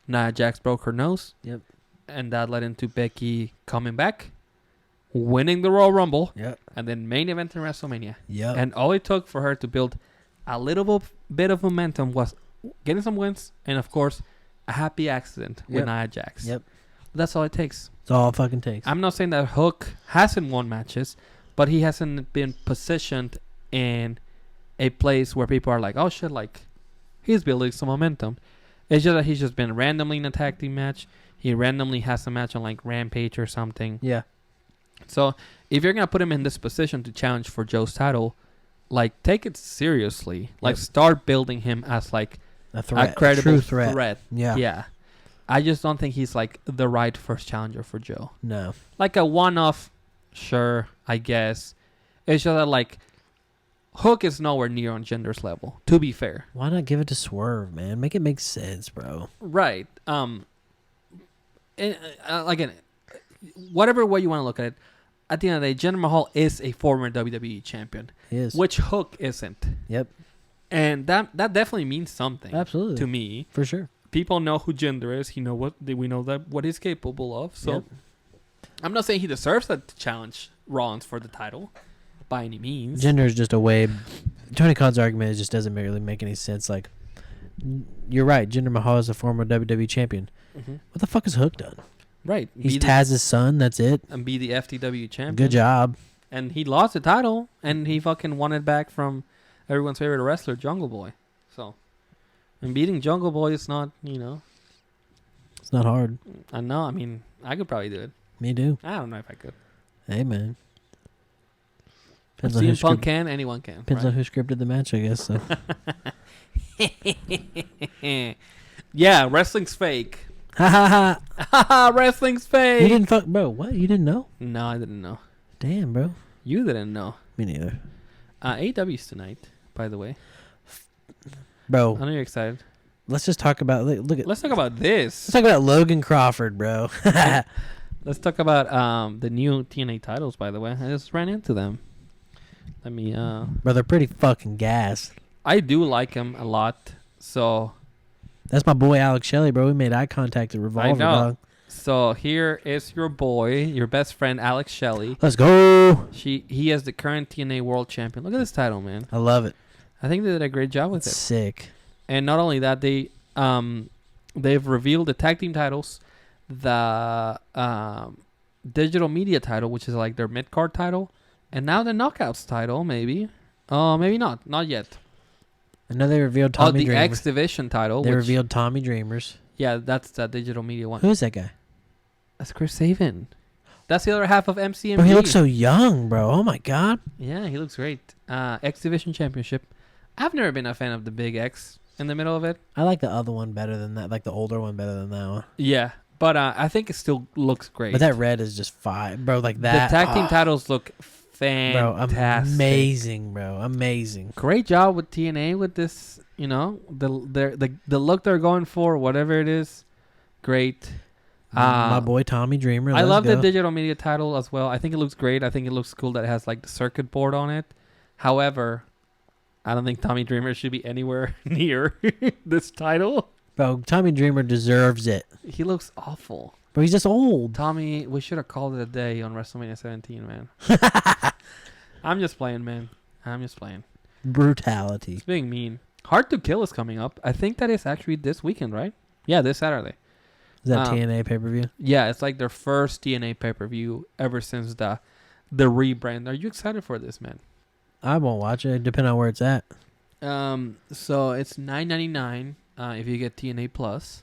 Nia Jax broke her nose. Yep. And that led into Becky coming back, winning the Royal Rumble. Yep. And then main event in WrestleMania. Yep. And all it took for her to build a little bit of momentum was getting some wins and, of course, a happy accident with Nia Jax. Yep. That's all it takes. That's all it fucking takes. I'm not saying that Hook hasn't won matches, but he hasn't been positioned in a place where people are like, oh shit, like he's building some momentum. It's just that he's just been randomly in a tag team match. He randomly has a match on like Rampage or something. Yeah. So if you're gonna put him in this position to challenge for Joe's title, like take it seriously. Like start building him as like a threat, a credible true threat. Yeah. Yeah. I just don't think he's like the right first challenger for Joe. No. Like a one-off, sure, I guess. It's just that like Hook is nowhere near on Jinder's level, to be fair. Why not give it to Swerve, man? Make it make sense, bro. Right. And, again, whatever way you want to look at it, at the end of the day, Jinder Mahal is a former WWE champion. He is. Which Hook isn't. Yep. And that definitely means something. Absolutely. To me. For sure. People know who Jinder is. We know that what he's capable of. So I'm not saying he deserves to challenge Rollins for the title by any means. Jinder is just a way. Tony Khan's argument just doesn't really make any sense. Like, you're right. Jinder Mahal is a former WWE champion. Mm-hmm. What the fuck has Hook done? Right. He's Taz's son. That's it. And be the FTW champion. Good job. And he lost the title, and he fucking won it back from everyone's favorite wrestler, Jungle Boy. So, and beating Jungle Boy is not, it's not hard. I know. I mean, I could probably do it. Me too. I don't know if I could. Hey, man. CM Punk can. Anyone can. Depends on who scripted the match, I guess. So. Yeah, wrestling's fake. Ha ha ha. Wrestling's fake. You didn't fuck, bro. What? You didn't know? No, I didn't know. Damn, bro. You didn't know. Me neither. AEW's tonight, by the way. Bro. I know you're excited. Let's just talk about Let's talk about this. Let's talk about Logan Crawford, bro. Let's talk about the new TNA titles, by the way. I just ran into them. Let me Bro, they're pretty fucking gas. I do like him a lot. So that's my boy Alex Shelley, bro. We made eye contact at Revolver, I know. dog. So here is your boy, your best friend Alex Shelley. Let's go. He is the current TNA World Champion. Look at this title, man. I love it. I think they did a great job with it. Sick. And not only that, they've revealed the tag team titles, the digital media title, which is like their Midcard title, and now the Knockouts title, maybe. Maybe not. Not yet. I know they revealed Tommy Dreamer. The X Division title. They revealed Tommy Dreamers. Yeah, that's the digital media one. Who is that guy? That's Chris Sabin. That's the other half of MCMG. Bro, he looks so young, bro. Oh, my God. Yeah, he looks great. X Division Championship. I've never been a fan of the Big X in the middle of it. I like the other one better than that. Like the older one better than that one. Yeah, but I think it still looks great. But that red is just fine, bro. Like that. The tag team titles look fantastic. Bro, amazing, bro. Amazing. Great job with TNA with this, the look they're going for, whatever it is. Great. My boy Tommy Dreamer. I love the digital media title as well. I think it looks great. I think it looks cool that it has like the circuit board on it. However, I don't think Tommy Dreamer should be anywhere near this title. Bro, Tommy Dreamer deserves it. He looks awful. But he's just old. Tommy, we should have called it a day on WrestleMania 17, man. I'm just playing, man. I'm just playing. Brutality. It's being mean. Hard to Kill is coming up. I think that is actually this weekend, right? Yeah, this Saturday. Is that TNA pay-per-view? Yeah, it's like their first TNA pay-per-view ever since the rebrand. Are you excited for this, man? I won't watch it, depending on where it's at. So it's $9.99 if you get TNA Plus.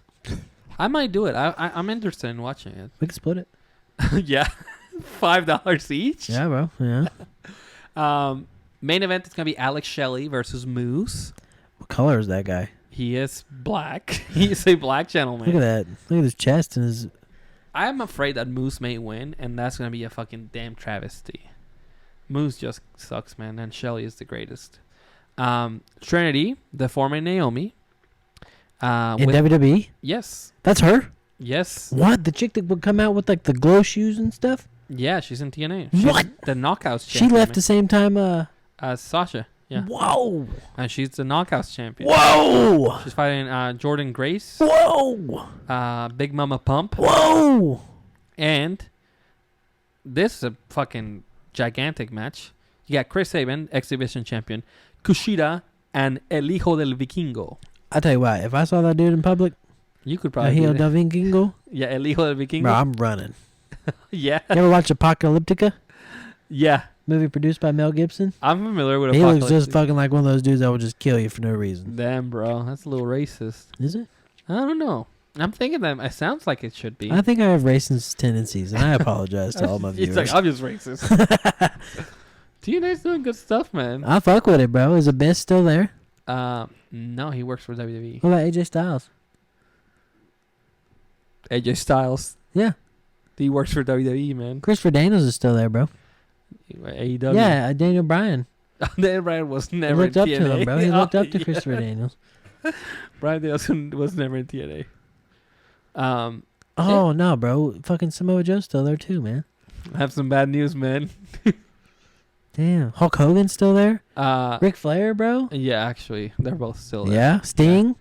I might do it. I'm interested in watching it. We can split it. Yeah. $5 each? Yeah, bro. Yeah. Main event is going to be Alex Shelley versus Moose. What color is that guy? He is black. He's a black gentleman. Look at that. Look at his chest and his... I'm afraid that Moose may win, and that's going to be a fucking damn travesty. Moose just sucks, man, and Shelley is the greatest. Trinity, the former Naomi. In WWE? Yes. That's her? Yes. What? The chick that would come out with like the glow shoes and stuff? Yeah, she's in TNA. She's what? The Knockouts champion. She left the same time Sasha. Yeah. Whoa. And she's the Knockouts champion. Whoa. She's fighting Jordan Grace. Whoa. Big Mama Pump. Whoa. And this is a fucking gigantic match. You got Chris Sabin, Exhibition champion, Kushida, and El Hijo del Vikingo. I tell you what, if I saw that dude in public, You could probably. El Hijo del Vikingo. Yeah, El Hijo del Vikingo. Bro, I'm running. Yeah. You ever watch Apocalyptica? Yeah. Movie produced by Mel Gibson. I'm familiar with. He looks just fucking like one of those dudes that will just kill you for no reason. Damn, bro, that's a little racist. Is it? I don't know. I'm thinking that it sounds like it should be. I think I have racist tendencies, and I apologize to all my viewers. It's like, I'm just racist. TNA's doing good stuff, man. I fuck with it, bro. Is the best still there? No, he works for WWE. What about AJ Styles? AJ Styles. Yeah. He works for WWE, man. Christopher Daniels is still there, bro. AEW. Yeah, Daniel Bryan. Daniel Bryan was never in TNA. He looked up to him, bro. He looked up to Christopher Daniels. Bryan Daniels was never in TNA. No, bro. Fucking Samoa Joe's still there too, man. I have some bad news, man. Damn. Hulk Hogan's still there? Ric Flair, bro? Yeah, actually. They're both still there. Yeah? Sting? Yeah.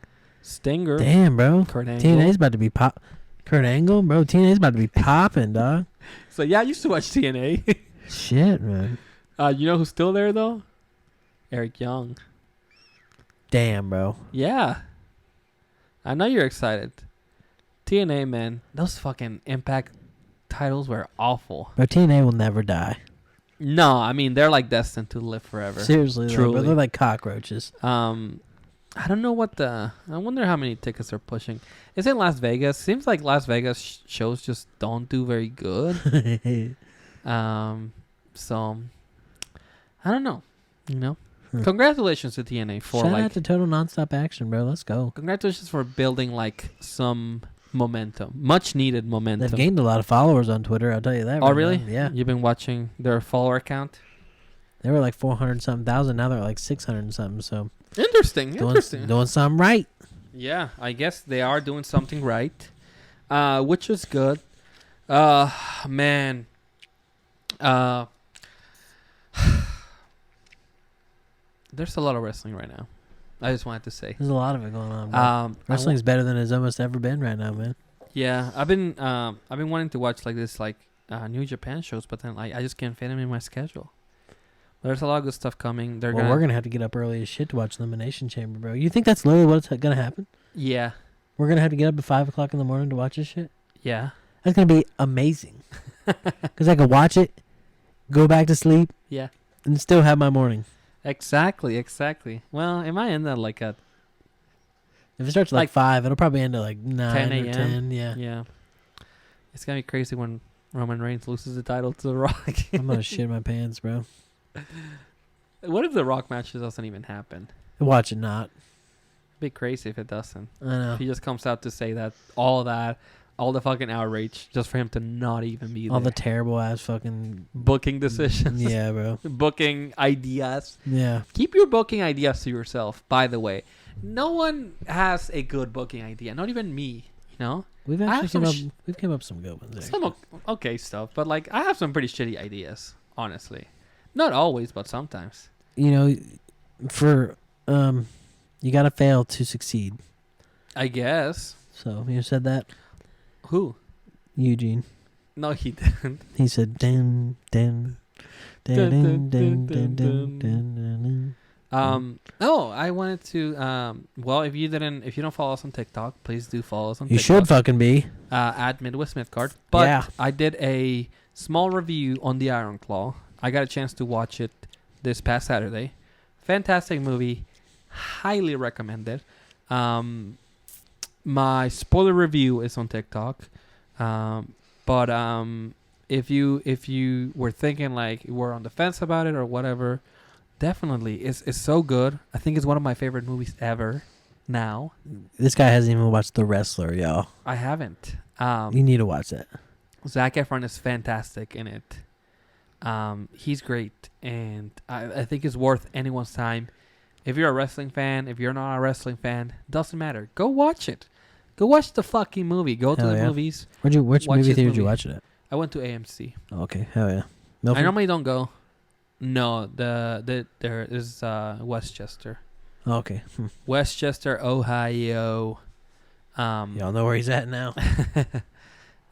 Stinger. Damn, bro. Kurt Angle. TNA's about to be pop. Kurt Angle? Bro, TNA's about to be popping, dog. So, yeah, I used to watch TNA. Shit, man. You know who's still there, though? Eric Young. Damn, bro. Yeah. I know you're excited. TNA, man. Those fucking Impact titles were awful. Bro, TNA will never die. No, I mean, they're like destined to live forever. Seriously, Truly. Bro, they're like cockroaches. I don't know what I wonder how many tickets they're pushing. It's in Las Vegas. Seems like Las Vegas shows just don't do very good. So I don't know. You know, congratulations to TNA for shout out to Total Nonstop Action, bro. Let's go. Congratulations for building like some momentum, much needed momentum. They've gained a lot of followers on Twitter. I'll tell you that. Oh, really? Now. Yeah. You've been watching their follower count? They were like 400 something thousand. Now they're like 600 something. So interesting. Doing something right. Yeah, I guess they are doing something right, which is good. Man. There's a lot of wrestling right now. I just wanted to say. There's a lot of it going on. Bro. Wrestling's better than it's almost ever been right now, man. Yeah, I've been wanting to watch like this New Japan shows, but then I just can't fit them in my schedule. There's a lot of good stuff coming. We're gonna have to get up early as shit to watch Elimination Chamber, bro. You think that's literally what's gonna happen? Yeah. We're gonna have to get up at 5 o'clock in the morning to watch this shit. Yeah. That's gonna be amazing. Cause I can watch it, go back to sleep. Yeah. And still have my morning. Exactly. Well, it might end at if it starts at like 5, it'll probably end at like 9 10 or 10. Yeah. Yeah. It's gonna be crazy when Roman Reigns loses the title to The Rock. I'm gonna shit my pants, bro. What if the Rock match doesn't even happen? Watch it not. It'd be crazy if it doesn't. I know. If he just comes out to say all the fucking outrage, just for him to not even be there. All the terrible ass fucking booking decisions. Yeah, bro. Booking ideas. Yeah. Keep your booking ideas to yourself, by the way. No one has a good booking idea. Not even me, you know? We've actually came up with some good ones. Some okay stuff, but like I have some pretty shitty ideas, honestly. Not always, but sometimes. You know, you gotta fail to succeed. I guess. So you said that? Who? Eugene. No, he didn't. He said dun dun dun dun dun dun dun dun. Oh, I wanted to. Well, if you don't follow us on TikTok, please do follow us on TikTok. You should fucking be. At Midwest Midcard. But yeah. I did a small review on the Iron Claw. I got a chance to watch it this past Saturday. Fantastic movie. Highly recommended. My spoiler review is on TikTok. But if you were thinking like you were on the fence about it or whatever, definitely it's so good. I think it's one of my favorite movies ever. Now, this guy hasn't even watched The Wrestler, y'all. I haven't. You need to watch that. Zac Efron is fantastic in it. He's great, and I think it's worth anyone's time. If you're a wrestling fan, if you're not a wrestling fan, doesn't matter. Go watch it. Go watch the fucking movie. Go to the movies. Which movie theater did you watch it at? I went to AMC. Oh, okay, hell yeah. Milford? I normally don't go. No, there is Westchester. Oh, okay. Westchester, Ohio. Y'all know where he's at now.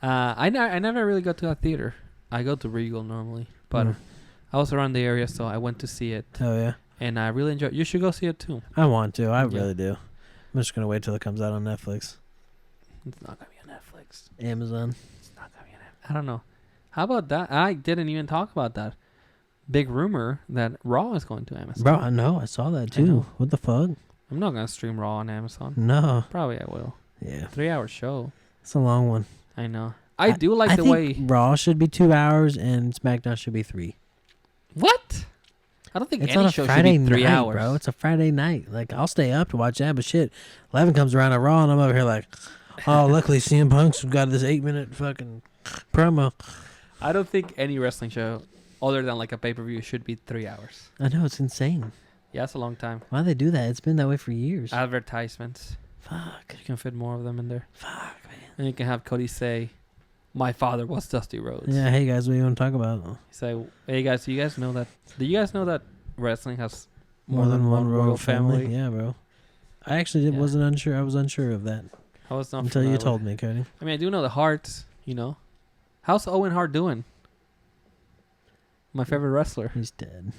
I never really go to a theater. I go to Regal normally, but I was around the area, so I went to see it. Oh yeah. And I really enjoyed it. You should go see it too. I want to. I really do. I'm just gonna wait till it comes out on Netflix. It's not gonna be on Netflix. Amazon. It's not gonna be on Netflix. I don't know. How about that? I didn't even talk about that. Big rumor that Raw is going to Amazon. Bro, I know. I saw that too. What the fuck? I'm not gonna stream Raw on Amazon. No. Probably I will. Yeah. 3-hour show. It's a long one. I know. I do like the way Raw should be 2 hours and SmackDown should be 3. What? I don't think It's any on a show Friday should be 3 night, hours, bro. It's a Friday night. Like, I'll stay up to watch that, but shit, 11 comes around at Raw and I'm over here like, oh, luckily CM Punk's got this 8-minute fucking promo. I don't think any wrestling show, other than like a pay-per-view, should be 3 hours. I know, it's insane. Yeah, it's a long time. Why do they do that? It's been that way for years. Advertisements. Fuck. You can fit more of them in there. Fuck, man. And you can have Cody say, my father was Dusty Rhodes. Yeah, hey guys, what do you want to talk about? Say, hey guys, do you guys know that wrestling has More than one royal family? Yeah, bro. I actually wasn't unsure. I was unsure of that. I was not until you told me, Cody. I mean, I do know the Harts, you know. How's Owen Hart doing? My favorite wrestler. He's dead.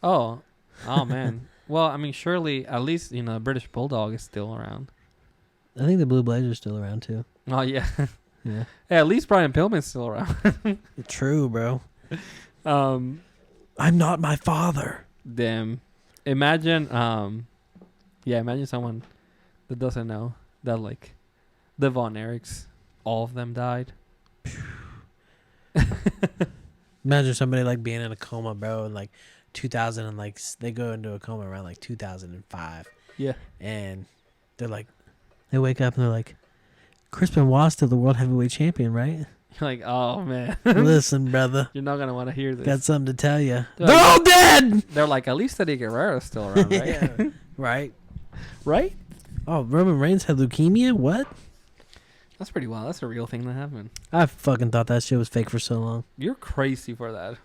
Oh man. Well, I mean, surely at least the British Bulldog is still around. I think the Blue Blazer's still around too. Oh yeah. Yeah. Hey, at least Brian Pillman's still around. True, bro. I'm not my father. Damn. Imagine imagine someone that doesn't know that like the Von Erichs, all of them died. Imagine somebody like being in a coma, bro, in like 2000 and like they go into a coma around like 2005. Yeah. And they're like, they wake up and they're like, Chris Benoit's still the world heavyweight champion, right? You're like, oh man. Listen, brother. You're not gonna want to hear this. Got something to tell you. They're all dead. They're like, at least Eddie Guerrero's still around, right? Yeah. Right. Right? Oh, Roman Reigns had leukemia? What? That's pretty wild. That's a real thing that happened. I fucking thought that shit was fake for so long. You're crazy for that.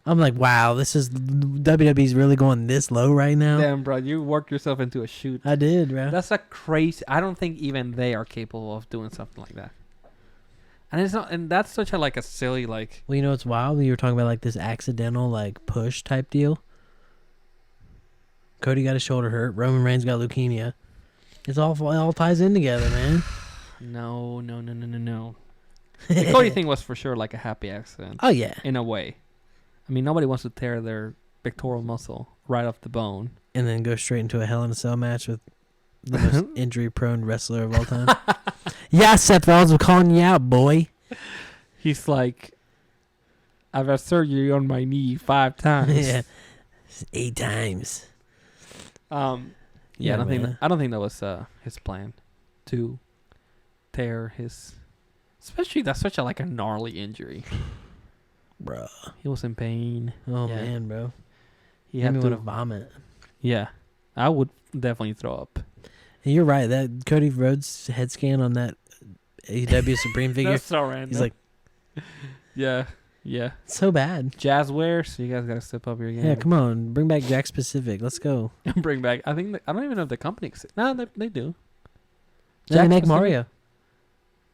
I'm like, wow, this is WWE's really going this low right now. Damn, bro, you worked yourself into a shoot. I did, bro. That's a crazy. I don't think even they are capable of doing something like that. And it's not, and that's such a like a silly like. Well, you know what's wild? You were talking about like this accidental like push type deal. Cody got his shoulder hurt. Roman Reigns got leukemia. It all ties in together, man. No. The Cody thing was for sure like a happy accident. Oh yeah. In a way. I mean, nobody wants to tear their pectoral muscle right off the bone. And then go straight into a Hell in a Cell match with the most injury-prone wrestler of all time. Yeah, Seth Rollins, I'm calling you out, boy. He's like, I've had surgery on my knee 5 times. Yeah, 8 times. Yeah, I don't think that was his plan to tear his. Especially that's such a like a gnarly injury. Bro, he was in pain. Oh man, bro. He had to vomit. Yeah, I would definitely throw up. And you're right. That Cody Rhodes head scan on that AEW Supreme figure. That's so random. He's like, yeah. It's so bad. Jazzware, so you guys gotta step up your game. Yeah, come on, bring back Jack Specific. Let's go. Bring back. I don't even know if the company exists. No, they do. They make Mario.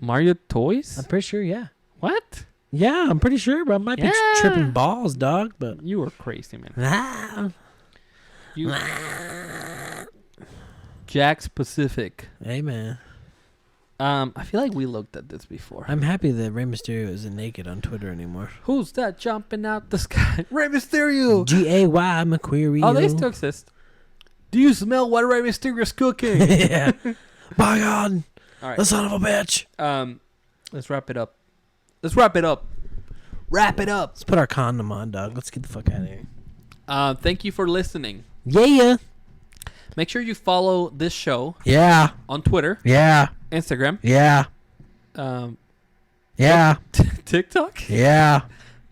Mario toys? I'm pretty sure. Yeah. What? Yeah, I'm pretty sure, but I might be tripping balls, dog. But you were crazy, man. Jack Specific. Hey, man. I feel like we looked at this before. I'm happy that Rey Mysterio isn't naked on Twitter anymore. Who's that jumping out the sky? Rey Mysterio. Gay Mercurio. Oh, they still exist. Do you smell what Rey Mysterio's cooking? Yeah. My God. All right. The son of a bitch. Let's wrap it up. Wrap it up. Let's put our condom on, dog. Let's get the fuck out of here. Thank you for listening. Yeah. Make sure you follow this show. Yeah. On Twitter. Yeah. Instagram. Yeah. Yeah. TikTok. Yeah.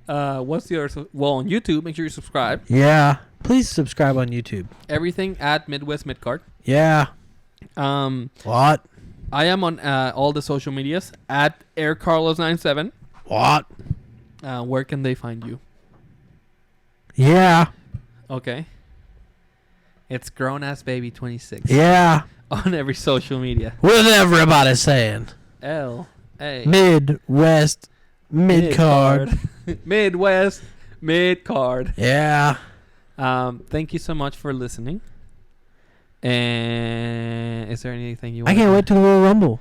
What's the other? Well, on YouTube, make sure you subscribe. Yeah. Please subscribe on YouTube. Everything at Midwest Midcard. Yeah. What? I am on all the social medias at AirCarlos97. What? Where can they find you? Yeah. Okay. It's Grown Ass Baby 26. Yeah. On every social media. What everybody's saying? L.A. Midwest Midcard. Midwest Midcard. Yeah. Thank you so much for listening. And is there anything you want? I can't wait till the Royal Rumble.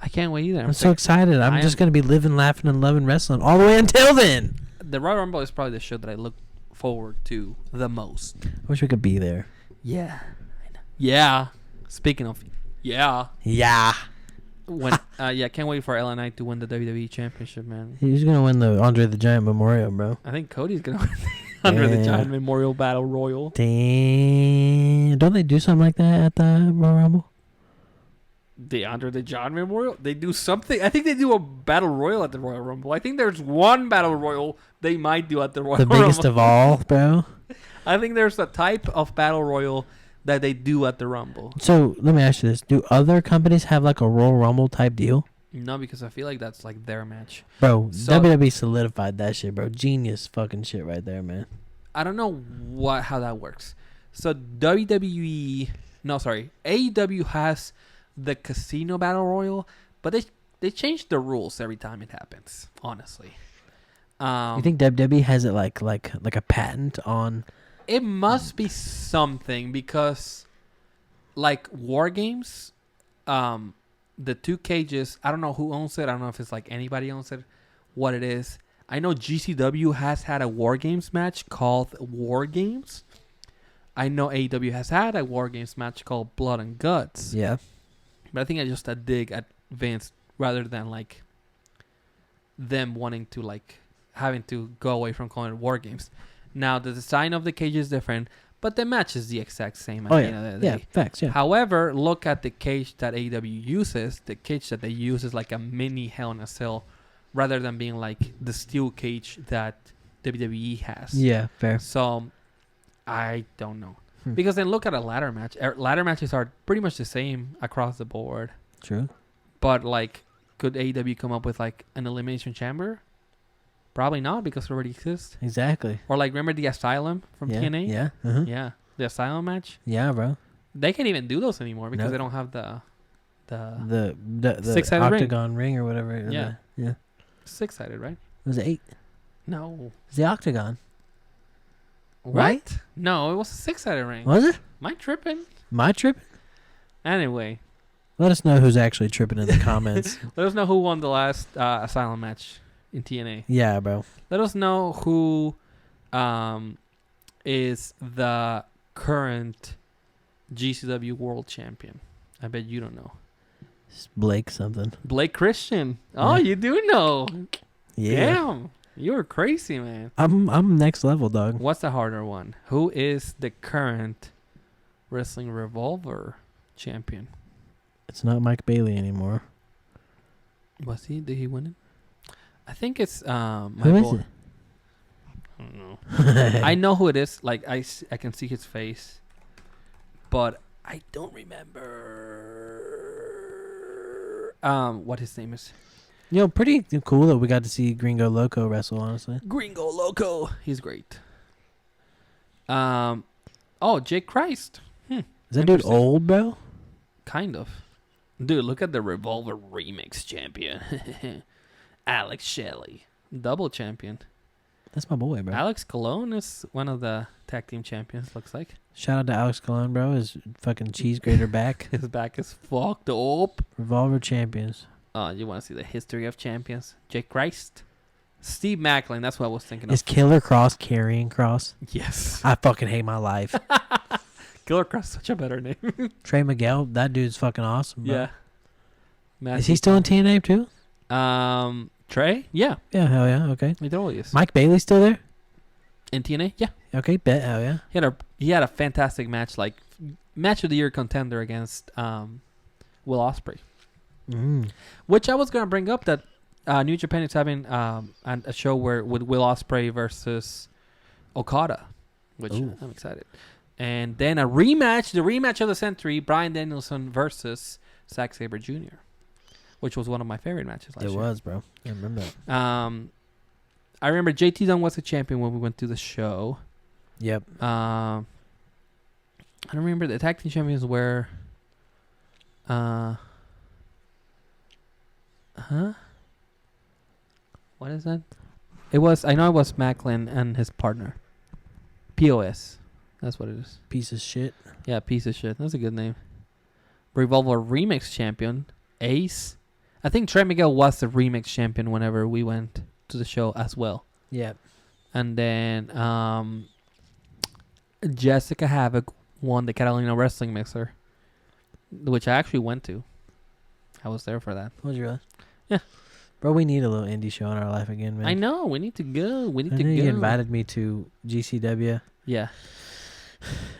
I can't wait either. I'm so excited. I'm just going to be living, laughing, and loving wrestling all the way until then. The Royal Rumble is probably the show that I look forward to the most. I wish we could be there. Yeah. Yeah. Speaking of, yeah. Yeah. Can't wait for LA Knight to win the WWE Championship, man. He's going to win the Andre the Giant Memorial, bro. I think Cody's going to win the Andre the Giant Memorial Battle Royal. Damn. Don't they do something like that at the Royal Rumble? The Andre the Giant Memorial? They do something. I think they do a Battle Royal at the Royal Rumble. I think there's one Battle Royal they might do at the Royal Rumble. The biggest of all, bro. I think there's a type of Battle Royal that they do at the Rumble. So, let me ask you this. Do other companies have like a Royal Rumble type deal? No, because I feel like that's like their match. Bro, WWE solidified that shit, bro. Genius fucking shit right there, man. I don't know how that works. So, AEW has the Casino Battle Royal, but they change the rules every time it happens, honestly. You think WWE has it like a patent on? It must be something because, like War Games, the two cages. I don't know who owns it. I don't know if it's like anybody owns it. What it is, I know GCW has had a War Games match called War Games. I know AEW has had a War Games match called Blood and Guts. Yeah, but I think it's just a dig at Vince rather than like them wanting to like having to go away from calling it War Games. Now, the design of the cage is different, but the match is the exact same at the end of the day. Yeah, facts, yeah. However, look at the cage that AEW uses. The cage that they use is like a mini Hell in a Cell rather than being like the steel cage that WWE has. Yeah, fair. So, I don't know. Because then look at a ladder match. Ladder matches are pretty much the same across the board. True. But, like, could AEW come up with, like, an Elimination Chamber? Probably not, because it already exists. Exactly. Or like, remember the Asylum from TNA? Yeah. Uh-huh. Yeah. The Asylum match? Yeah, bro. They can't even do those anymore because they don't have the six-sided octagon ring or whatever. Yeah. Yeah. 6-sided, right? Was it 8? No. It's the octagon. What? Right? No, it was a 6-sided ring. Was it? Am I tripping? My tripping? Anyway. Let us know who's actually tripping in the comments. Let us know who won the last Asylum match in TNA. Yeah, bro. Let us know who is the current GCW World Champion. I bet you don't know. It's Blake something. Blake Christian. Oh, you do know. Yeah. Damn. You're crazy, man. I'm next level, dog. What's the harder one? Who is the current Wrestling Revolver champion? It's not Mike Bailey anymore. Was he? Did he win it? I think it's my Who is boy. it? I don't know. I know who it is. Like I can see his face, but I don't remember what his name is. You know, pretty cool that we got to see Gringo Loco wrestle, honestly. Gringo Loco. He's great. Jake Christ. Is that dude old, bro? Kind of. Dude, look at the Revolver Remix champion. Alex Shelley. Double champion. That's my boy, bro. Alex Colon is one of the tag team champions, looks like. Shout out to Alex Colon, bro. His fucking cheese grater back. His back is fucked up. Revolver champions. Oh, you want to see the history of champions? Jake Christ. Steve Macklin, that's what I was thinking of. Is Killer Cross carrying Cross? Yes. I fucking hate my life. Killer Cross, such a better name. Trey Miguel, that dude's fucking awesome, bro. Yeah. Is he still in TNA too? Trey? Yeah. Yeah, hell yeah, okay. He totally is. Mike Bailey still there? In TNA? Yeah. Okay, bet, hell yeah. He had a fantastic match, like match of the year contender against Will Ospreay. Which I was gonna bring up that New Japan is having a show with Will Ospreay versus Okada, which I'm excited. And then a rematch, the rematch of the century, Bryan Danielson versus Zack Sabre Jr., which was one of my favorite matches last year. It was, bro. I remember that. I remember JT Dunn was the champion when we went to the show. Yep. I don't remember the tag team champions were. What is that? I know it was Macklin and his partner. POS. That's what it is. Piece of shit. Yeah, piece of shit. That's a good name. Revolver Remix champion. Ace. I think Trey Miguel was the remix champion whenever we went to the show as well. Yeah. And then Jessica Havoc won the Catalina Wrestling Mixer, which I actually went to. I was there for that. Was you really? Yeah. Bro, we need a little indie show in our life again, man. I know. We need to go. We need to go. You invited me to GCW. Yeah.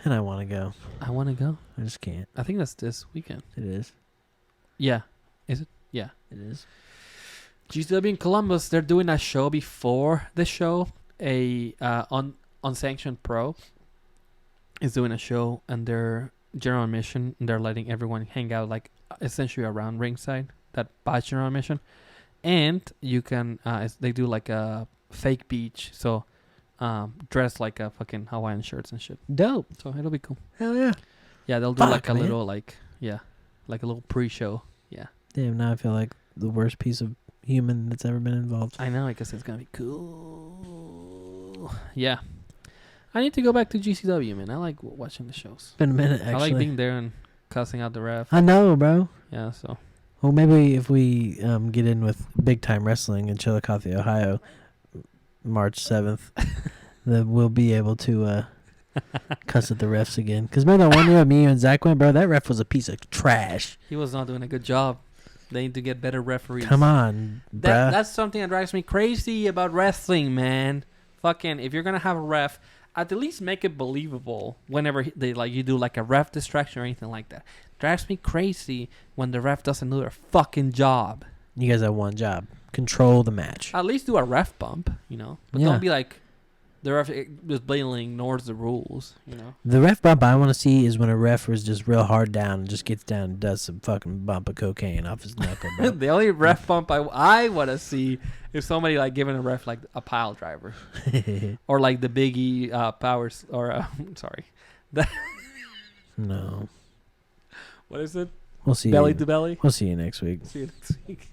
And I want to go. I want to go. I just can't. I think that's this weekend. It is. Yeah. Is it? Yeah. It is. GCW in Columbus, they're doing a show before the show. A Unsanctioned Pro is doing a show, and their general admission, and they're letting everyone hang out like essentially around ringside that buys general admission. And you can they do like a fake beach, so dress like a fucking Hawaiian shirts and shit. Dope. So it'll be cool. Hell yeah. Yeah, they'll do like a little like a little pre-show. Yeah. Damn, now I feel like the worst piece of human that's ever been involved. I know, I guess it's gonna be cool. Yeah. I need to go back to GCW, man. I like watching the shows. Been a minute, actually. I like being there and cussing out the ref. I know, bro. Yeah, so. Well, maybe if we get in with Big Time Wrestling in Chillicothe, Ohio, March 7th, then we'll be able to cuss at the refs again. Because remember that one year me and Zach went, bro, that ref was a piece of trash. He was not doing a good job. They need to get better referees. Come on, bro. That's something that drives me crazy about wrestling, man. Fucking, if you're going to have a ref, at least make it believable whenever they you do like a ref distraction or anything like that. Drives me crazy when the ref doesn't do their fucking job. You guys have one job. Control the match. At least do a ref bump, But don't be like, the ref just blatantly ignores the rules, The ref bump I want to see is when a ref is just real hard down and just gets down and does some fucking bump of cocaine off his knuckle, bro. The only ref bump I want to see is somebody like giving a ref like a pile driver. Or like the Biggie powers, or sorry. No. What is it? We'll see belly you. to belly? We'll see you next week. See you next week.